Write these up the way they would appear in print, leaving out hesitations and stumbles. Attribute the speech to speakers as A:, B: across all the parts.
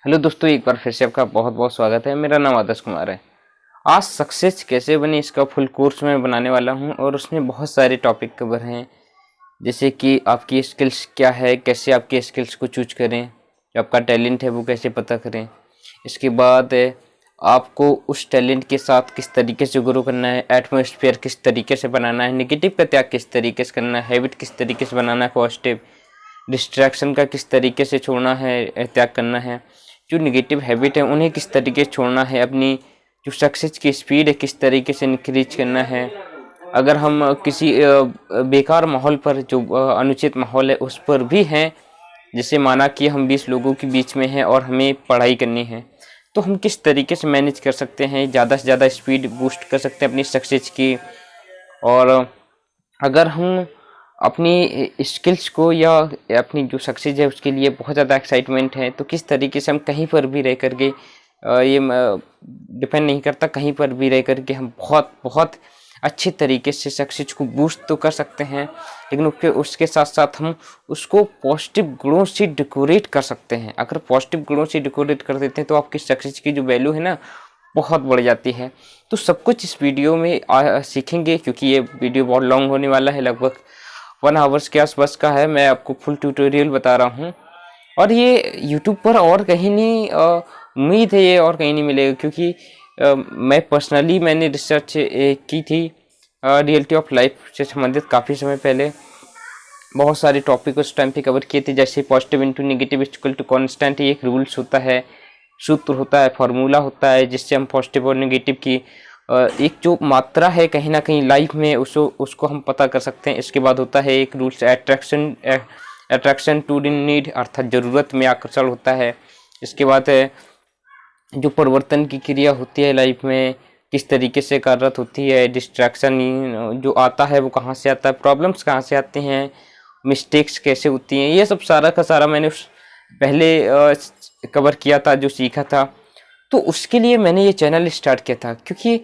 A: Hello दोस्तों, एक बार फिर से आपका बहुत बहुत स्वागत है। मेरा नाम आदर्श कुमार है। आज सक्सेस कैसे बने इसका फुल कोर्स मैं बनाने वाला हूं और उसमें बहुत सारे टॉपिक कवर हैं, जैसे कि आपकी स्किल्स क्या है, कैसे आपकी स्किल्स को चूज करें, जो आपका टैलेंट है वो कैसे पता करें। इसके बाद आपको उस टैलेंट के साथ किस तरीके से ग्रो करना है, एटमॉस्फेयर किस तरीके से बनाना है, नेगेटिव का त्याग किस तरीके से करना है, हैबिट किस तरीके से बनाना है पॉजिटिव, डिस्ट्रैक्शन का किस तरीके से छोड़ना है, त्याग करना है, जो निगेटिव हैबिट है उन्हें किस तरीके से छोड़ना है, अपनी जो सक्सेस की स्पीड है किस तरीके से इंक्रीज करना है। अगर हम किसी बेकार माहौल पर, जो अनुचित माहौल है उस पर भी हैं, जैसे माना कि हम 20 लोगों के बीच में हैं और हमें पढ़ाई करनी है, तो हम किस तरीके से मैनेज कर सकते हैं, ज़्यादा से ज़्यादा स्पीड बूस्ट कर सकते हैं अपनी सक्सेस की। और अगर हम अपनी स्किल्स को या अपनी जो सक्सेस है उसके लिए बहुत ज़्यादा एक्साइटमेंट है, तो किस तरीके से हम कहीं पर भी रह करके, ये डिपेंड नहीं करता, कहीं पर भी रह करके हम बहुत बहुत अच्छे तरीके से सक्सेस को बूस्ट तो कर सकते हैं, लेकिन उसके साथ साथ हम उसको पॉजिटिव गुणों से डेकोरेट कर सकते हैं। अगर पॉजिटिव गुणों से डेकोरेट कर देते हैं तो आपकी सक्सेस की जो वैल्यू है ना, बहुत बढ़ जाती है। तो सब कुछ इस वीडियो में सीखेंगे, क्योंकि ये वीडियो बहुत लॉन्ग होने वाला है, लगभग 1 आवर्स के आसपास का है। मैं आपको फुल ट्यूटोरियल बता रहा हूँ और ये यूट्यूब पर और कहीं नहीं, उम्मीद है ये और कहीं नहीं मिलेगा, क्योंकि मैं पर्सनली मैंने रिसर्च की थी रियलिटी ऑफ लाइफ से संबंधित काफ़ी समय पहले। बहुत सारे टॉपिक उस टाइम पे कवर किए थे, जैसे positive into negative equal to constant, एक रूल्स होता है, सूत्र होता है, फार्मूला होता है, जिससे हम पॉजिटिव और नेगेटिव की एक जो मात्रा है कहीं ना कहीं लाइफ में उसको हम पता कर सकते हैं। इसके बाद होता है एक रूल्स अट्रैक्शन टू नीड, अर्थात ज़रूरत में आकर्षण होता है। इसके बाद है जो परिवर्तन की क्रिया होती है लाइफ में किस तरीके से कार्यरत होती है, डिस्ट्रैक्शन जो आता है वो कहाँ से आता है, प्रॉब्लम्स कहाँ से आते हैं, मिस्टेक्स कैसे होती हैं, ये सब सारा का सारा मैंने पहले कवर किया था, जो सीखा था। तो उसके लिए मैंने ये चैनल स्टार्ट किया था, क्योंकि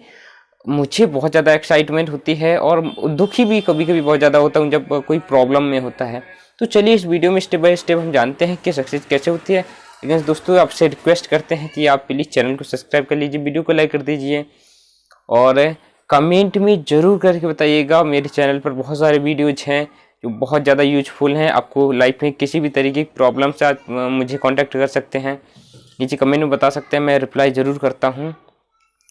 A: मुझे बहुत ज़्यादा एक्साइटमेंट होती है और दुखी भी कभी कभी बहुत ज़्यादा होता हूँ जब कोई प्रॉब्लम में होता है। तो चलिए इस वीडियो में स्टेप बाय स्टेप हम जानते हैं कि सक्सेस कैसे होती है। लेकिन दोस्तों, आपसे रिक्वेस्ट करते हैं कि आप प्लीज़ चैनल को सब्सक्राइब कर लीजिए, वीडियो को लाइक कर दीजिए और कमेंट में ज़रूर करके बताइएगा। मेरे चैनल पर बहुत सारे वीडियोज़ हैं जो बहुत ज़्यादा यूजफुल हैं। आपको लाइफ में किसी भी तरीके की प्रॉब्लम से आप मुझे कांटेक्ट कर सकते हैं, नीचे कमेंट में बता सकते हैं, मैं रिप्लाई ज़रूर करता हूँ।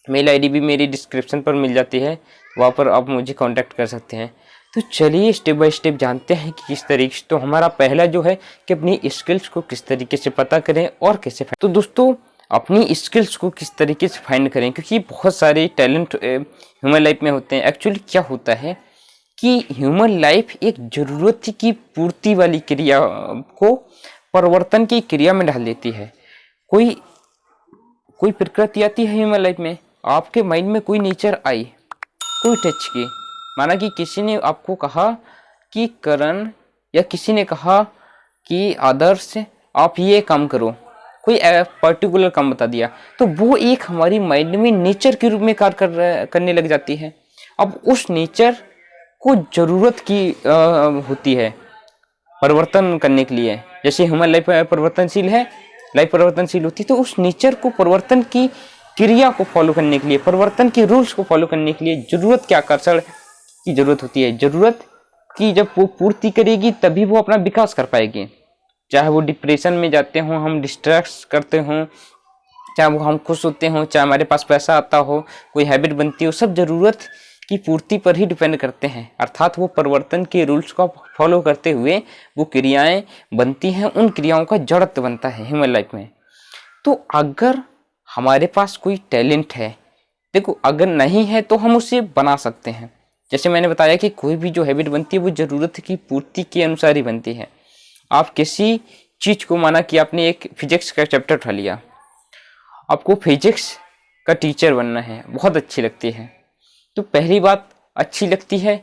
A: मेल आईडी भी मेरी डिस्क्रिप्शन पर मिल जाती है, वहाँ पर आप मुझे कांटेक्ट कर सकते हैं। तो चलिए स्टेप बाय स्टेप जानते हैं कि किस तरीके से। तो हमारा पहला जो है कि अपनी स्किल्स को किस तरीके से पता करें और कैसे। तो दोस्तों, अपनी स्किल्स को किस तरीके से फाइंड करें, क्योंकि बहुत सारे टैलेंट ह्यूमन लाइफ में होते हैं। एक्चुअली क्या होता है कि ह्यूमन लाइफ एक ज़रूरत की पूर्ति वाली क्रिया को परिवर्तन की क्रिया में डाल देती है। कोई कोई प्रकृति आती है ह्यूमन लाइफ में, आपके माइंड में कोई नेचर आई, कोई टच की, माना कि किसी ने आपको कहा कि करण, या किसी ने कहा कि आदर्श आप ये काम करो, कोई पर्टिकुलर काम बता दिया, तो वो एक हमारी माइंड में नेचर के रूप में कार्य करने लग जाती है। अब उस नेचर को जरूरत की होती है परिवर्तन करने के लिए। जैसे ह्यूमन लाइफ परिवर्तनशील है, लाइफ परिवर्तनशील होती है, तो उस नेचर को परिवर्तन की क्रिया को फॉलो करने के लिए, परिवर्तन के रूल्स को फॉलो करने के लिए जरूरत के आकर्षण की जरूरत होती है। जरूरत की जब वो पूर्ति करेगी तभी वो अपना विकास कर पाएगी। चाहे वो डिप्रेशन में जाते हों, हम डिस्ट्रैक्ट करते हों, चाहे वो हम खुश होते हों, चाहे हमारे पास पैसा आता हो, कोई हैबिट बनती हो, सब जरूरत की पूर्ति पर ही डिपेंड करते हैं। अर्थात वो परिवर्तन के रूल्स को फॉलो करते हुए वो क्रियाएं बनती हैं, उन क्रियाओं का जड़त्व बनता है ह्यूमन लाइफ में। तो अगर हमारे पास कोई टैलेंट है, देखो अगर नहीं है तो हम उसे बना सकते हैं। जैसे मैंने बताया कि कोई भी जो हैबिट बनती है वो ज़रूरत की पूर्ति के अनुसार ही बनती है। आप किसी चीज़ को, माना कि आपने एक फिजिक्स का चैप्टर उठा लिया, आपको फिजिक्स का टीचर बनना है, बहुत अच्छी लगती है। तो पहली बात, अच्छी लगती है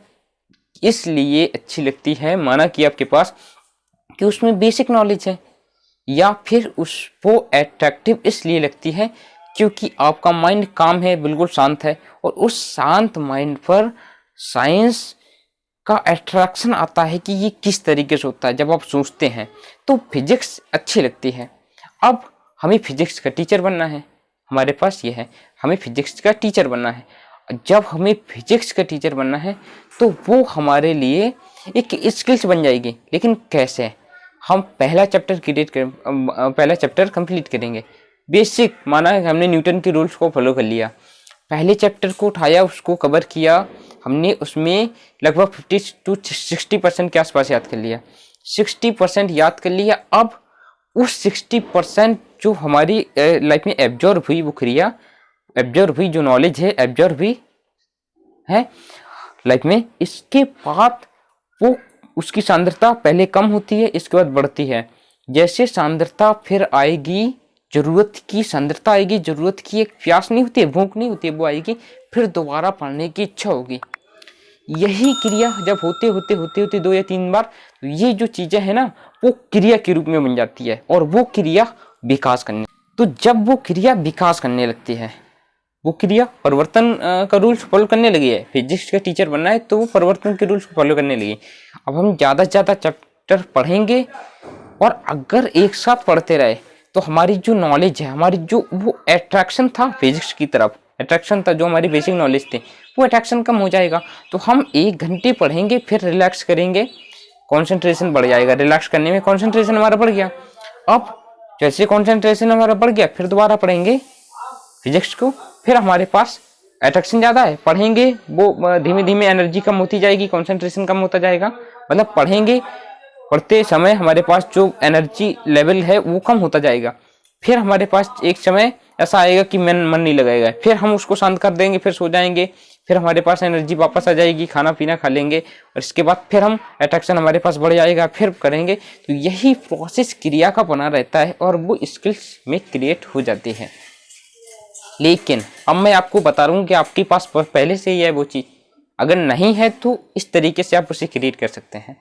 A: इसलिए अच्छी लगती है, माना कि आपके पास कि उसमें बेसिक नॉलेज है, या फिर उसको एट्रैक्टिव इसलिए लगती है क्योंकि आपका माइंड काम है, बिल्कुल शांत है, और उस शांत माइंड पर साइंस का अट्रैक्शन आता है कि ये किस तरीके से होता है। जब आप सोचते हैं तो फिजिक्स अच्छी लगती है। अब हमें फिजिक्स का टीचर बनना है, हमारे पास ये है, हमें फिजिक्स का टीचर बनना है। जब हमें फिजिक्स का टीचर बनना है तो वो हमारे लिए एक स्किल्स बन जाएगी। लेकिन कैसे? हम पहला चैप्टर कंप्लीट करेंगे। बेसिक, माना है हमने न्यूटन के रूल्स को फॉलो कर लिया, पहले चैप्टर को उठाया, उसको कवर किया हमने, उसमें लगभग 50 to 60% के आसपास याद कर लिया, 60% याद कर लिया। अब उस 60% जो हमारी लाइफ में एब्जॉर्ब हुई, वो क्रिया एब्जॉर्ब हुई, जो नॉलेज है एब्जॉर्ब हुई है लाइफ में, इसके बाद वो उसकी सांद्रता पहले कम होती है, इसके बाद बढ़ती है। जैसे सांद्रता फिर आएगी, जरूरत की सांद्रता आएगी, जरूरत की एक प्यास नहीं होती है, भूख नहीं होती है, वो आएगी, फिर दोबारा पढ़ने की इच्छा होगी। यही क्रिया जब होते होते होते होते 2 या 3 बार, तो ये जो चीजें है ना, वो क्रिया के रूप में बन जाती है, और वो क्रिया विकास करने, तो जब वो क्रिया विकास करने लगती है, वो क्रिया परिवर्तन का रूल्स फॉलो करने लगी है। फिजिक्स का टीचर बनना है तो वो परिवर्तन के रूल्स को फॉलो करने लगी। अब हम ज़्यादा से ज़्यादा चैप्टर पढ़ेंगे, और अगर एक साथ पढ़ते रहे तो हमारी जो नॉलेज है, हमारी जो वो अट्रैक्शन था फिजिक्स की तरफ, अट्रैक्शन था, जो हमारी बेसिक नॉलेज थी, वो अट्रैक्शन कम हो जाएगा। तो हम 1 घंटे पढ़ेंगे, फिर रिलैक्स करेंगे, कॉन्सेंट्रेशन बढ़ जाएगा, रिलैक्स करने में कॉन्सेंट्रेशन हमारा बढ़ गया। अब जैसे कॉन्सेंट्रेशन हमारा बढ़ गया, फिर दोबारा पढ़ेंगे फिजिक्स को, फिर हमारे पास अट्रैक्शन ज़्यादा है, पढ़ेंगे, वो धीमे धीमे एनर्जी कम होती जाएगी, कॉन्सेंट्रेशन कम होता जाएगा, मतलब पढ़ेंगे, पढ़ते समय हमारे पास जो एनर्जी लेवल है वो कम होता जाएगा। फिर हमारे पास एक समय ऐसा आएगा कि मन नहीं लगाएगा, फिर हम उसको शांत कर देंगे, फिर सो जाएंगे, फिर हमारे पास एनर्जी वापस आ जाएगी, खाना पीना खा लेंगे, और इसके बाद फिर हम अट्रैक्शन हमारे पास बढ़ जाएगा, फिर करेंगे। तो यही प्रोसेस क्रिया का बना रहता है, और वो स्किल्स में क्रिएट हो जाती है। लेकिन अब मैं आपको बता रहा हूँ कि आपके पास पहले से ही है वो चीज़, अगर नहीं है तो इस तरीके से आप उसे क्रिएट कर सकते हैं।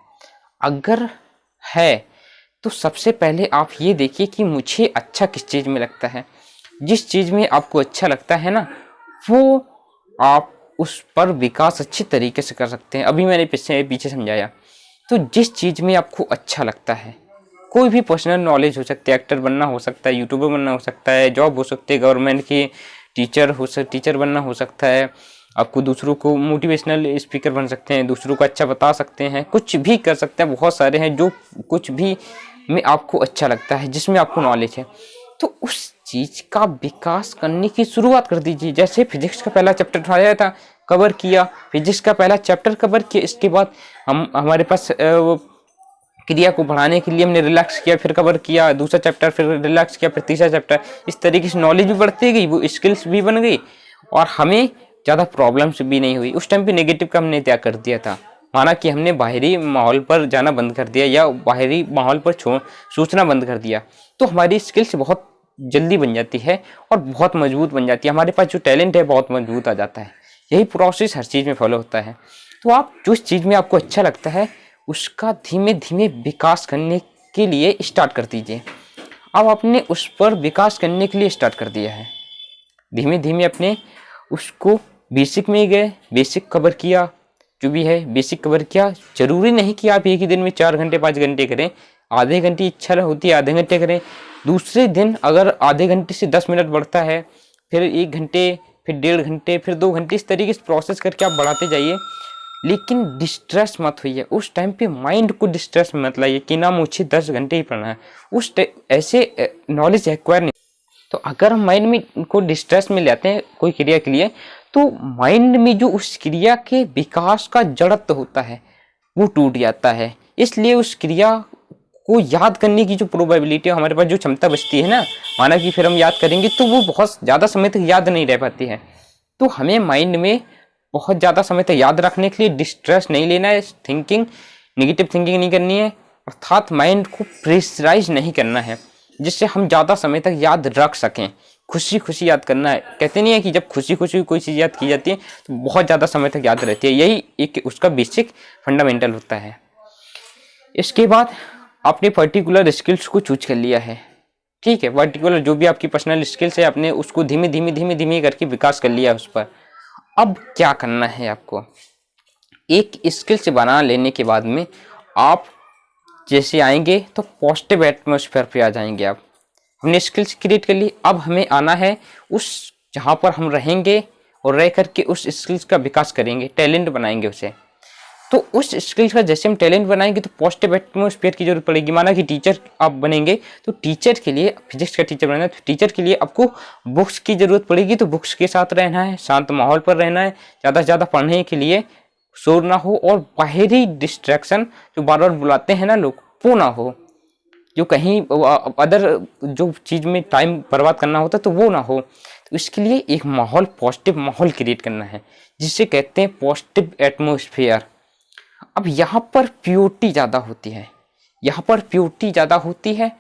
A: अगर है तो सबसे पहले आप ये देखिए कि मुझे अच्छा किस चीज़ में लगता है। जिस चीज़ में आपको अच्छा लगता है ना, वो आप उस पर विकास अच्छी तरीके से कर सकते हैं। अभी मैंने पीछे समझाया। तो जिस चीज़ में आपको अच्छा लगता है, कोई भी पर्सनल नॉलेज हो सकती है, एक्टर बनना हो सकता है, यूट्यूबर बनना हो सकता है, जॉब हो सकती है, गवर्नमेंट की टीचर बनना हो सकता है, आपको दूसरों को मोटिवेशनल स्पीकर बन सकते हैं, दूसरों को अच्छा बता सकते हैं, कुछ भी कर सकते हैं, बहुत सारे हैं, जो कुछ भी में आपको अच्छा लगता है, जिसमें आपको नॉलेज है, तो उस चीज़ का विकास करने की शुरुआत कर दीजिए। जैसे फिजिक्स का पहला चैप्टर उठाया था, कवर किया, फिजिक्स का पहला चैप्टर कवर किया, इसके बाद हमारे पास क्रिया को बढ़ाने के लिए हमने रिलैक्स किया, फिर कवर किया दूसरा चैप्टर, फिर रिलैक्स किया, फिर तीसरा चैप्टर। इस तरीके से नॉलेज भी बढ़ती गई, वो स्किल्स भी बन गई, और हमें ज़्यादा प्रॉब्लम्स भी नहीं हुई। उस टाइम पे नेगेटिव का हमने त्याग कर दिया था, माना कि हमने बाहरी माहौल पर जाना बंद कर दिया, या बाहरी माहौल पर सोचना बंद कर दिया, तो हमारी स्किल्स बहुत जल्दी बन जाती है और बहुत मजबूत बन जाती है। हमारे पास जो टैलेंट है बहुत मजबूत आ जाता है। यही प्रोसेस हर चीज़ में फॉलो होता है। तो आप जिस चीज़ में आपको अच्छा लगता है उसका धीमे धीमे विकास करने के लिए स्टार्ट कर दीजिए। अब आपने उस पर विकास करने के लिए स्टार्ट कर दिया है, धीमे धीमे अपने उसको बेसिक में गए, बेसिक कवर किया, जो भी है बेसिक कवर किया। जरूरी नहीं कि आप एक ही दिन में 4 घंटे 5 घंटे करें, आधे घंटे इच्छा होती है आधे घंटे करें। दूसरे दिन अगर आधे घंटे से 10 मिनट बढ़ता है, फिर 1 घंटे, फिर 1.5 घंटे, फिर 2 घंटे, इस तरीके से प्रोसेस करके आप बढ़ाते जाइए। लेकिन डिस्ट्रेस मत होइए, उस टाइम पे माइंड को डिस्ट्रेस मत लाइए कि ना मुझे 10 घंटे ही पढ़ना है, उस ऐसे नॉलेज एक्वायर नहीं। तो अगर हम माइंड में को डिस्ट्रेस में लाते हैं कोई क्रिया के लिए, तो माइंड में जो उस क्रिया के विकास का जड़त्व होता है वो टूट जाता है। इसलिए उस क्रिया को याद करने की जो प्रोबेबिलिटी, हमारे पास जो क्षमता बचती है ना, माना कि फिर हम याद करेंगे तो वो बहुत ज़्यादा समय तक याद नहीं रह पाती है। तो हमें माइंड में बहुत ज़्यादा समय तक याद रखने के लिए डिस्ट्रेस नहीं लेना है, नेगेटिव थिंकिंग नहीं करनी है, अर्थात माइंड को प्रेशराइज नहीं करना है, जिससे हम ज़्यादा समय तक याद रख सकें। खुशी खुशी याद करना है। कहते नहीं है कि जब खुशी खुशी कोई चीज़ याद की जाती है तो बहुत ज़्यादा समय तक याद रहती है, यही एक उसका बेसिक फंडामेंटल होता है। इसके बाद आपने पर्टिकुलर स्किल्स को चूज कर लिया है, ठीक है, पर्टिकुलर जो भी आपकी पर्सनल स्किल्स है आपने उसको धीमे धीमे करके विकास कर लिया उस पर। अब क्या करना है आपको, एक स्किल से बना लेने के बाद में आप जैसे आएंगे तो पॉजिटिव एटमॉस्फेयर पे आ जाएंगे आप। हमने स्किल्स क्रिएट कर ली। अब हमें आना है उस जहाँ पर हम रहेंगे और रह करके उस स्किल्स का विकास करेंगे, टैलेंट बनाएंगे उसे। तो उस स्किल्स का जैसे हम टैलेंट बनाएंगे तो पॉजिटिव एटमोस्फेयर की जरूरत पड़ेगी। माना कि टीचर आप बनेंगे तो टीचर के लिए, फिजिक्स का टीचर बनना है तो टीचर के लिए आपको बुक्स की जरूरत पड़ेगी। तो बुक्स के साथ रहना है, शांत माहौल पर रहना है, ज़्यादा से ज़्यादा पढ़ने के लिए, शोर ना हो और बाहरी डिस्ट्रैक्शन जो बार बार बुलाते हैं ना लोग, वो ना हो, जो कहीं अदर जो चीज़ में टाइम बर्बाद करना होता है तो वो ना हो। तो इसके लिए एक माहौल, पॉजिटिव माहौल क्रिएट करना है, जिसे कहते हैं पॉजिटिव एटमोस्फेयर। अब यहाँ पर प्योरिटी ज़्यादा होती है, यहाँ पर प्योरिटी ज़्यादा होती है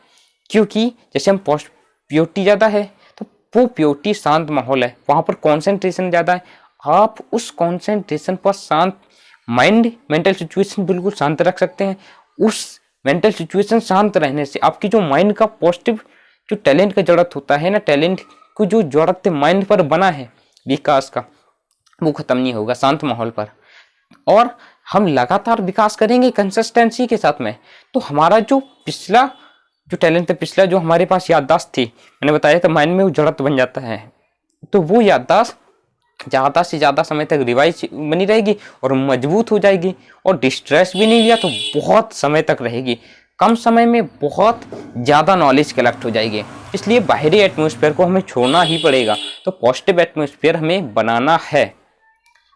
A: क्योंकि जैसे हम प्योरिटी ज़्यादा है तो वो प्योरिटी शांत माहौल है, वहाँ पर कॉन्सेंट्रेशन ज़्यादा है। आप उस कॉन्सेंट्रेशन पर शांत माइंड, मेंटल सिचुएशन बिल्कुल शांत रख सकते हैं। उस मेंटल सिचुएशन शांत रहने से आपकी जो माइंड का पॉजिटिव जो टैलेंट का जरूरत होता है ना, टैलेंट को जो जरूरत माइंड पर बना है विकास का, वो खत्म नहीं होगा शांत माहौल पर। और हम लगातार विकास करेंगे कंसिस्टेंसी के साथ में, तो हमारा जो पिछला जो टैलेंट है, पिछला जो हमारे पास याददाश्त थी, मैंने बताया था माइंड में वो जड़त बन जाता है, तो वो याददाश्त ज़्यादा से ज़्यादा समय तक रिवाइज बनी रहेगी और मजबूत हो जाएगी। और डिस्ट्रेस भी नहीं लिया तो बहुत समय तक रहेगी, कम समय में बहुत ज़्यादा नॉलेज कलेक्ट हो जाएगी। इसलिए बाहरी एटमोसफेयर को हमें छोड़ना ही पड़ेगा, तो पॉजिटिव एटमोसफेयर हमें बनाना है।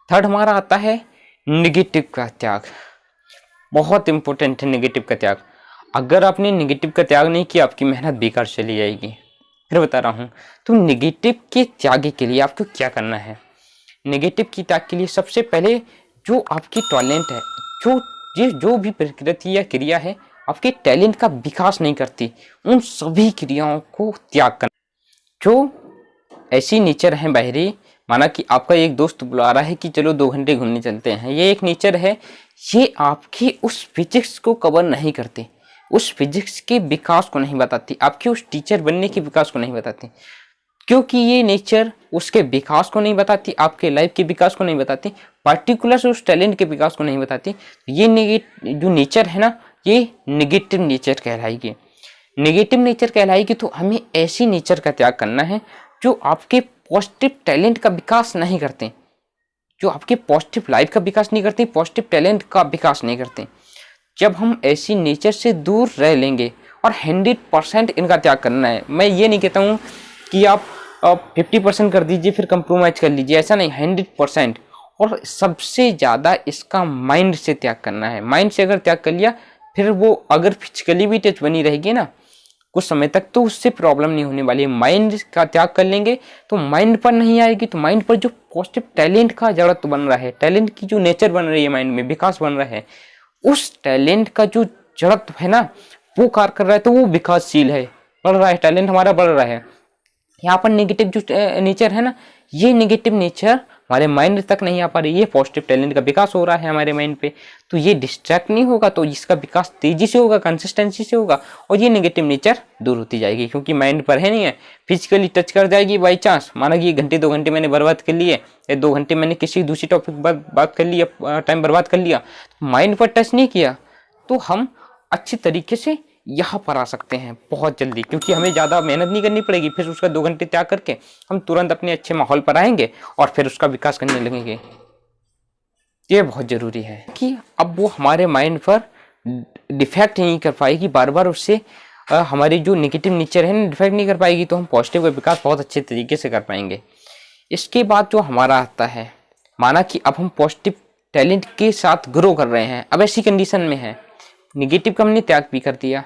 A: थर्ड हमारा आता है नेगेटिव का त्याग। बहुत इंपॉर्टेंट है नेगेटिव का त्याग। अगर आपने नेगेटिव का त्याग नहीं किया, आपकी मेहनत बेकार चली जाएगी। फिर बता रहा हूँ, तो नेगेटिव के त्याग के लिए आपको क्या करना है। नेगेटिव के त्याग के लिए सबसे पहले जो आपकी टैलेंट है, जो भी प्रकृति या क्रिया है आपके टैलेंट का विकास नहीं करती, उन सभी क्रियाओं को त्याग करना। जो ऐसी नेचर है बाहरी, माना कि आपका एक दोस्त बुला रहा है कि चलो 2 घंटे घूमने चलते हैं, ये एक नेचर है, ये आपकी उस फिजिक्स को कवर नहीं करती, उस फिजिक्स के विकास को नहीं बताती, आपके उस टीचर बनने के विकास को नहीं बताती। क्योंकि ये नेचर उसके विकास को नहीं बताती, आपके लाइफ के विकास को नहीं बताती, पार्टिकुलर उस टैलेंट के विकास को नहीं बताती। ये जो नेचर है ना, ये नेगेटिव नेचर कहलाएगी। नेगेटिव नेचर कहलाएगी तो हमें ऐसी नेचर का त्याग करना है जो आपके पॉजिटिव टैलेंट का विकास नहीं करते, जो आपके पॉजिटिव लाइफ का विकास नहीं करते, पॉजिटिव टैलेंट का विकास नहीं करते। जब हम ऐसी नेचर से दूर रह लेंगे, और 100% इनका त्याग करना है। मैं ये नहीं कहता हूँ कि आप 50% कर दीजिए फिर कंप्रोमाइज कर लीजिए, ऐसा नहीं, 100%। और सबसे ज़्यादा इसका माइंड से त्याग करना है। माइंड से अगर त्याग कर लिया, फिर वो अगर फिजिकली भी टच बनी रहेगी ना कुछ समय तक, तो उससे प्रॉब्लम नहीं होने वाली है। माइंड का त्याग कर लेंगे तो माइंड पर नहीं आएगी, तो माइंड पर जो पॉजिटिव टैलेंट का जरूरत बन रहा है, टैलेंट की जो नेचर बन रही है माइंड में, विकास बन रहा है, उस टैलेंट का जो जरूरत है ना वो कार्य कर रहा है, तो वो विकासशील है, बढ़ रहा है, टैलेंट हमारा बढ़ रहा है। यहाँ पर नेगेटिव जो नेचर है ना, ये नेगेटिव नेचर हमारे माइंड तक नहीं आ पा रही, ये पॉजिटिव टैलेंट का विकास हो रहा है हमारे माइंड पे, तो ये डिस्ट्रैक्ट नहीं होगा, तो इसका विकास तेजी से होगा, कंसिस्टेंसी से होगा, और ये नेगेटिव नेचर दूर होती जाएगी, क्योंकि माइंड पर है नहीं है, फिजिकली टच कर जाएगी बाई चांस। माना कि 1-2 घंटे मैंने बर्बाद कर लिए, या 2 घंटे मैंने किसी दूसरी टॉपिक पर बात कर लिया, टाइम बर्बाद कर लिया, माइंड पर टच नहीं किया, तो हम अच्छी तरीके से यहाँ पर आ सकते हैं बहुत जल्दी, क्योंकि हमें ज़्यादा मेहनत नहीं करनी पड़ेगी। फिर उसका 2 घंटे त्याग करके हम तुरंत अपने अच्छे माहौल पर आएंगे और फिर उसका विकास करने लगेंगे। ये बहुत ज़रूरी है कि अब वो हमारे माइंड पर डिफेक्ट नहीं कर पाएगी, बार बार उससे हमारी जो नेगेटिव नेचर है ना डिफेक्ट नहीं कर पाएगी, तो हम पॉजिटिव का विकास बहुत अच्छे तरीके से कर पाएंगे। इसके बाद जो हमारा आता है, माना कि अब हम पॉजिटिव टैलेंट के साथ ग्रो कर रहे हैं, अब ऐसी कंडीशन में है, नेगेटिव का हमने त्याग भी कर दिया,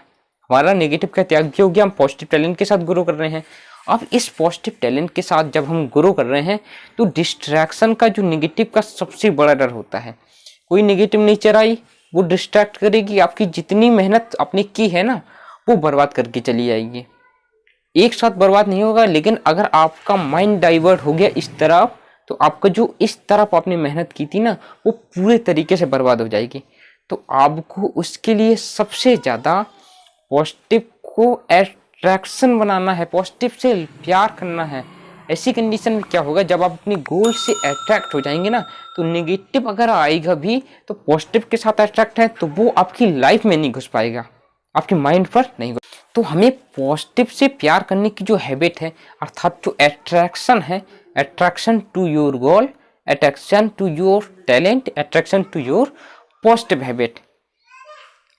A: हमारा नेगेटिव का त्याग भी हो गया, हम पॉजिटिव टैलेंट के साथ ग्रो कर रहे हैं। अब इस पॉजिटिव टैलेंट के साथ जब हम ग्रो कर रहे हैं, तो डिस्ट्रैक्शन का जो नेगेटिव का सबसे बड़ा डर होता है, कोई नेगेटिव नेचर आई वो डिस्ट्रैक्ट करेगी, आपकी जितनी मेहनत आपने की है ना वो बर्बाद करके चली जाएगी। एक साथ बर्बाद नहीं होगा, लेकिन अगर आपका माइंड डाइवर्ट हो गया इस तरफ, तो आपका जो इस तरफ आपने मेहनत की थी ना वो पूरे तरीके से बर्बाद हो जाएगी। तो आपको उसके लिए सबसे ज़्यादा पॉजिटिव को अट्रैक्शन बनाना है, पॉजिटिव से प्यार करना है। ऐसी कंडीशन में क्या होगा, जब आप अपनी गोल से अट्रैक्ट हो जाएंगे ना, तो नेगेटिव अगर आएगा भी तो पॉजिटिव के साथ अट्रैक्ट है, तो वो आपकी लाइफ में नहीं घुस पाएगा, आपके माइंड पर नहीं घुस। तो हमें पॉजिटिव से प्यार करने की जो हैबिट है, अर्थात जो अट्रैक्शन है, attraction to your goal, attraction to your talent, attraction to your positive habit,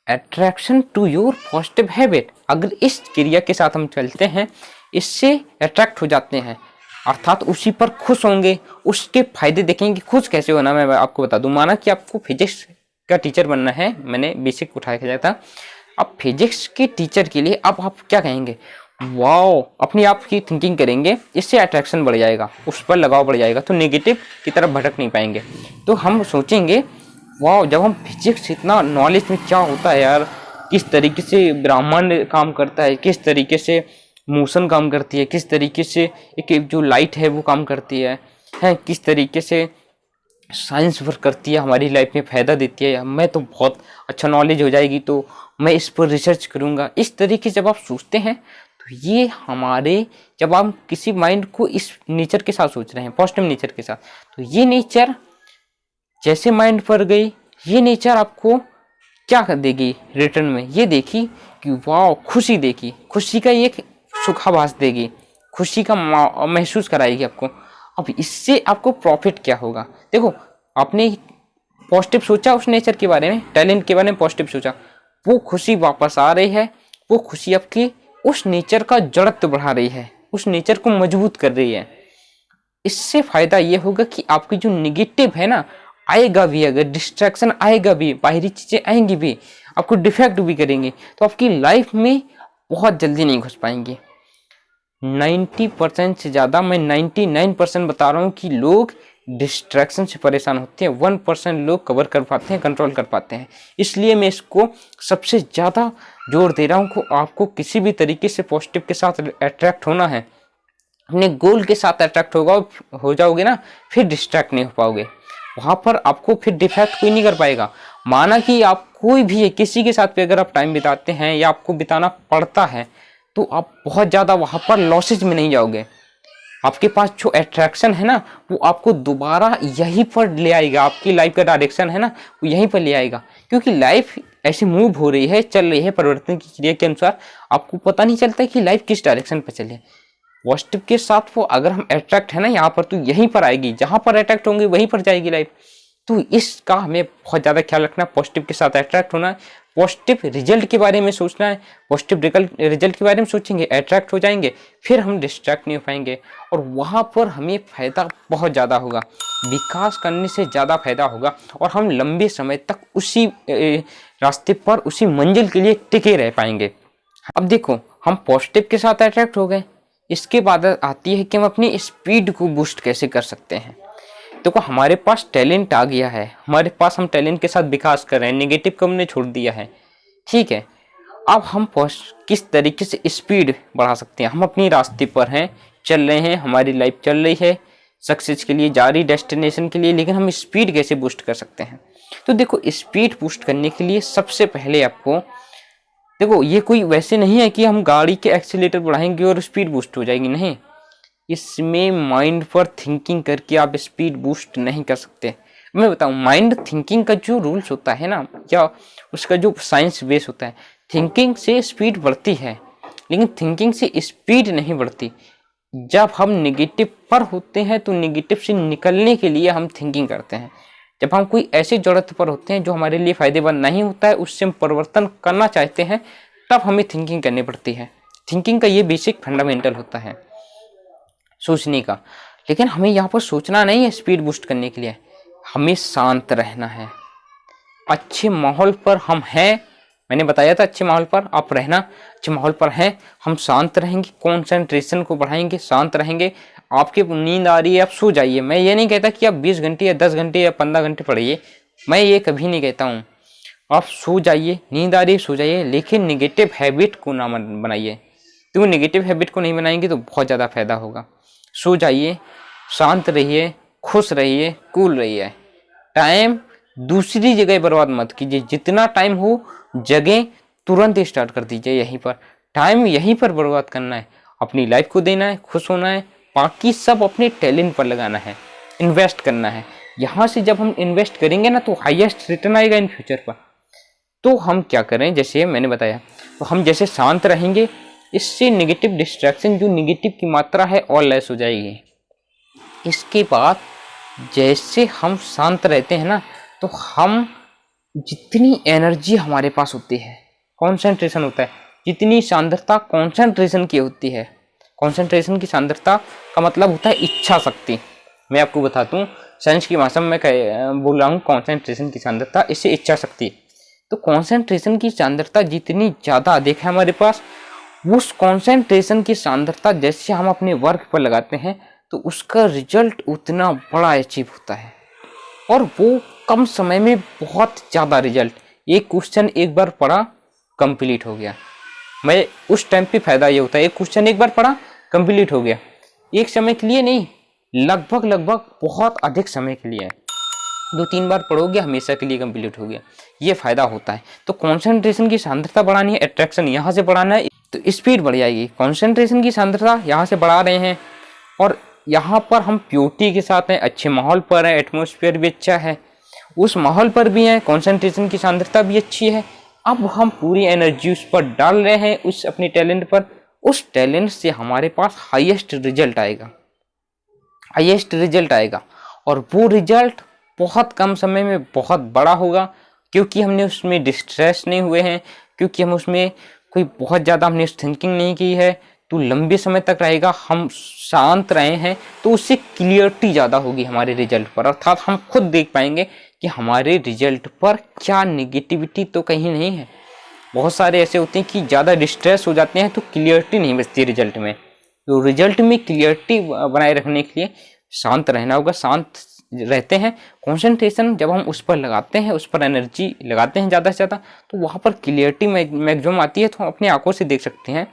A: attraction to your positive habit, अगर इस क्रिया के साथ हम चलते हैं, इससे अट्रैक्ट हो जाते हैं, अर्थात उसी पर खुश होंगे, उसके फायदे देखेंगे। खुश कैसे होना मैं आपको बता दूं। माना कि आपको फिजिक्स का टीचर बनना है, मैंने बेसिक उठाया गया था। अब फिजिक्स के टीचर के लिए अब आप क्या कहेंगे, वाओ, अपनी आप की थिंकिंग करेंगे, इससे अट्रैक्शन बढ़ जाएगा, उस पर लगाव बढ़ जाएगा, तो नेगेटिव की तरफ भटक नहीं पाएंगे। तो हम सोचेंगे वाओ, जब हम फिजिक्स, इतना नॉलेज में क्या होता है यार, किस तरीके से ब्रह्मांड काम करता है, किस तरीके से मोशन काम करती है, किस तरीके से एक जो लाइट है वो काम करती है, किस तरीके से साइंस वर्क करती है, हमारी लाइफ में फ़ायदा देती है, मैं तो बहुत अच्छा नॉलेज हो जाएगी तो मैं इस पर रिसर्च करूँगा। इस तरीके से जब आप सोचते हैं तो ये हमारे, जब आप किसी माइंड को इस नेचर के साथ सोच रहे हैं, पॉजिटिव नेचर के साथ, तो ये नेचर जैसे माइंड पर गई, ये नेचर आपको क्या कर देगी रिटर्न में, ये देखी कि वाह, खुशी देखी, खुशी का एक सुखाभास देगी, खुशी का महसूस कराएगी आपको। अब इससे आपको प्रॉफिट क्या होगा, देखो आपने पॉजिटिव सोचा उस नेचर के बारे में, टैलेंट के बारे में पॉजिटिव सोचा, वो खुशी वापस आ रही है, वो खुशी आपकी उस नेचर का जड़त्व बढ़ा रही है, उस नेचर को मजबूत कर रही है। इससे फायदा ये होगा कि आपकी जो निगेटिव है ना, आएगा भी, अगर डिस्ट्रैक्शन आएगा भी, बाहरी चीजें आएंगी भी, आपको डिफेक्ट भी करेंगे, तो आपकी लाइफ में बहुत जल्दी नहीं घुस पाएंगे। 90% से ज़्यादा, मैं 99% बता रहा हूँ कि लोग डिस्ट्रैक्शन से परेशान होते हैं, 1% लोग कवर कर पाते हैं, कंट्रोल कर पाते हैं। इसलिए मैं इसको सबसे ज़्यादा जोर दे रहा हूँ कि आपको किसी भी तरीके से पॉजिटिव के साथ अट्रैक्ट होना है, अपने गोल के साथ अट्रैक्ट हो जाओगे ना, फिर डिस्ट्रैक्ट नहीं हो पाओगे, वहाँ पर आपको फिर डिफेक्ट कोई नहीं कर पाएगा। माना कि आप कोई भी किसी के साथ भी अगर आप टाइम बिताते हैं या आपको बिताना पड़ता है, तो आप बहुत ज़्यादा वहाँ पर लॉसेज में नहीं जाओगे। आपके पास जो अट्रैक्शन है ना, वो आपको दोबारा यहीं पर ले आएगा, आपकी लाइफ का डायरेक्शन है ना, वो यहीं पर ले आएगा, क्योंकि लाइफ ऐसे मूव हो रही है, चल रही है परिवर्तन की क्रिया के अनुसार, आपको पता नहीं चलता कि लाइफ किस डायरेक्शन पर चले। पॉजिटिव के साथ वो अगर हम अट्रैक्ट है ना यहाँ पर, तो यहीं पर आएगी, जहां पर अट्रैक्ट होंगे वहीं पर जाएगी लाइफ। तो इसका हमें बहुत ज़्यादा ख्याल रखना है, पॉजिटिव के साथ अट्रैक्ट होना है, पॉजिटिव रिजल्ट के बारे में सोचना है, पॉजिटिव रिजल्ट के बारे में सोचेंगे, अट्रैक्ट हो जाएंगे, फिर हम डिस्ट्रैक्ट नहीं हो पाएंगे, और वहाँ पर हमें फ़ायदा बहुत ज़्यादा होगा, विकास करने से ज़्यादा फायदा होगा, और हम लंबे समय तक उसी रास्ते पर, उसी मंजिल के लिए टिके रह पाएंगे। अब देखो, हम पॉजिटिव के साथ अट्रैक्ट हो गए, इसके बाद आती है कि हम अपनी स्पीड को बूस्ट कैसे कर सकते हैं। देखो, हमारे पास टैलेंट आ गया है, हमारे पास, हम टैलेंट के साथ विकास कर रहे हैं, नेगेटिव को हमने छोड़ दिया है, ठीक है। अब हम किस तरीके से स्पीड बढ़ा सकते हैं। हम अपनी रास्ते पर हैं, चल रहे हैं, हमारी लाइफ चल रही है सक्सेस के लिए, जा रही डेस्टिनेशन के लिए, लेकिन हम स्पीड कैसे बूस्ट कर सकते हैं। तो देखो, स्पीड बूस्ट करने के लिए सबसे पहले आपको, देखो ये कोई वैसे नहीं है कि हम गाड़ी के एक्सीलेटर बढ़ाएंगे और स्पीड बूस्ट हो जाएगी, नहीं, इसमें माइंड पर थिंकिंग करके आप स्पीड बूस्ट नहीं कर सकते। मैं बताऊं, माइंड थिंकिंग का जो रूल्स होता है ना, या उसका जो साइंस बेस होता है, थिंकिंग से स्पीड बढ़ती है, लेकिन थिंकिंग से स्पीड नहीं बढ़ती। जब हम नेगेटिव पर होते हैं तो नेगेटिव से निकलने के लिए हम थिंकिंग करते हैं। जब हम कोई ऐसे जरूरत पर होते हैं जो हमारे लिए फायदेमंद नहीं होता है, उससे हम परिवर्तन करना चाहते हैं, तब हमें थिंकिंग करनी पड़ती है। थिंकिंग का ये बेसिक फंडामेंटल होता है सोचने का। लेकिन हमें यहाँ पर सोचना नहीं है स्पीड बूस्ट करने के लिए, हमें शांत रहना है। अच्छे माहौल पर हम हैं, मैंने बताया था अच्छे माहौल पर आप रहना, अच्छे माहौल पर हैं, हम शांत रहेंगे, कॉन्सेंट्रेशन को बढ़ाएंगे, शांत रहेंगे। आपकी नींद आ रही है, आप सो जाइए। मैं ये नहीं कहता कि आप 20 घंटे या 10 घंटे या 15 घंटे पढ़िए, मैं ये कभी नहीं कहता हूँ। आप सो जाइए, नींद आ रही है सो जाइए, लेकिन नेगेटिव हैबिट को ना बनाइए। तो नेगेटिव हैबिट को नहीं बनाएंगे तो बहुत ज़्यादा फायदा होगा। सो जाइए, शांत रहिए, खुश रहिए, कूल रहिए। टाइम दूसरी जगह बर्बाद मत कीजिए, जितना टाइम हो जगह तुरंत स्टार्ट कर दीजिए। यहीं पर टाइम, यहीं पर बर्बाद करना है, अपनी लाइफ को देना है, खुश होना है, बाकी सब अपने टैलेंट पर लगाना है, इन्वेस्ट करना है। यहाँ से जब हम इन्वेस्ट करेंगे ना, तो हाईएस्ट रिटर्न आएगा इन फ्यूचर पर। तो हम क्या करें, जैसे मैंने बताया, तो हम जैसे शांत रहेंगे, इससे नेगेटिव डिस्ट्रैक्शन, जो नेगेटिव की मात्रा है, और लेस हो जाएगी। इसके बाद जैसे हम शांत रहते हैं ना, तो हम जितनी एनर्जी हमारे पास होती है, कॉन्सेंट्रेशन होता है, जितनी सांद्रता कॉन्सेंट्रेशन की होती है, कॉन्सेंट्रेशन की सांद्रता का मतलब होता है इच्छा शक्ति। मैं आपको बताता हूँ, साइंस की भाषा में मैं बोल रहा हूँ कॉन्सेंट्रेशन की सांद्रता, इससे इच्छा शक्ति। तो कॉन्सेंट्रेशन की सांद्रता जितनी ज़्यादा अधिक है हमारे पास, उस कॉन्सेंट्रेशन की सांद्रता जैसे हम अपने वर्क पर लगाते हैं, तो उसका रिजल्ट उतना बड़ा अचीव होता है, और वो कम समय में बहुत ज़्यादा रिजल्ट। एक क्वेश्चन एक बार पढ़ा, कंप्लीट हो गया। मैं उस टाइम पे फायदा ये होता है, एक क्वेश्चन एक बार पढ़ा, कंप्लीट हो गया। एक समय के लिए नहीं, लगभग बहुत अधिक समय के लिए। 2-3 बार पढ़ोगे, हमेशा के लिए कंप्लीट हो गया। ये फायदा होता है। तो कंसंट्रेशन की सांद्रता बढ़ानी है, अट्रैक्शन यहाँ से बढ़ाना है, तो स्पीड बढ़ जाएगी। कंसंट्रेशन की सांद्रता यहाँ से बढ़ा रहे हैं, और यहाँ पर हम प्योरिटी के साथ हैं, अच्छे माहौल पर है, एटमॉस्फेयर भी अच्छा है, उस माहौल पर भी है, कंसंट्रेशन की सांद्रता भी अच्छी है। अब हम पूरी एनर्जी उस पर डाल रहे हैं, उस अपने टैलेंट पर। उस टैलेंट से हमारे पास हाईएस्ट रिजल्ट आएगा, हाईएस्ट रिजल्ट आएगा, और वो रिजल्ट बहुत कम समय में बहुत बड़ा होगा, क्योंकि हमने उसमें डिस्ट्रेस नहीं हुए हैं, क्योंकि हम उसमें कोई बहुत ज़्यादा हमने थिंकिंग नहीं की है। तो लंबे समय तक रहेगा, हम शांत रहे हैं, तो उससे क्लियरिटी ज़्यादा होगी हमारे रिजल्ट पर, अर्थात हम खुद देख पाएंगे कि हमारे रिजल्ट पर क्या नेगेटिविटी तो कहीं नहीं है। बहुत सारे ऐसे होते हैं कि ज़्यादा डिस्ट्रेस हो जाते हैं, तो क्लियरिटी नहीं बचती रिजल्ट में। तो रिजल्ट में क्लियरिटी बनाए रखने के लिए शांत रहना होगा। शांत रहते हैं, कंसंट्रेशन जब हम उस पर लगाते हैं, उस पर एनर्जी लगाते हैं ज़्यादा से ज़्यादा, तो वहाँ पर क्लियरिटी मैक्सिमम आती है। तो हम अपनी आंखों से देख सकते हैं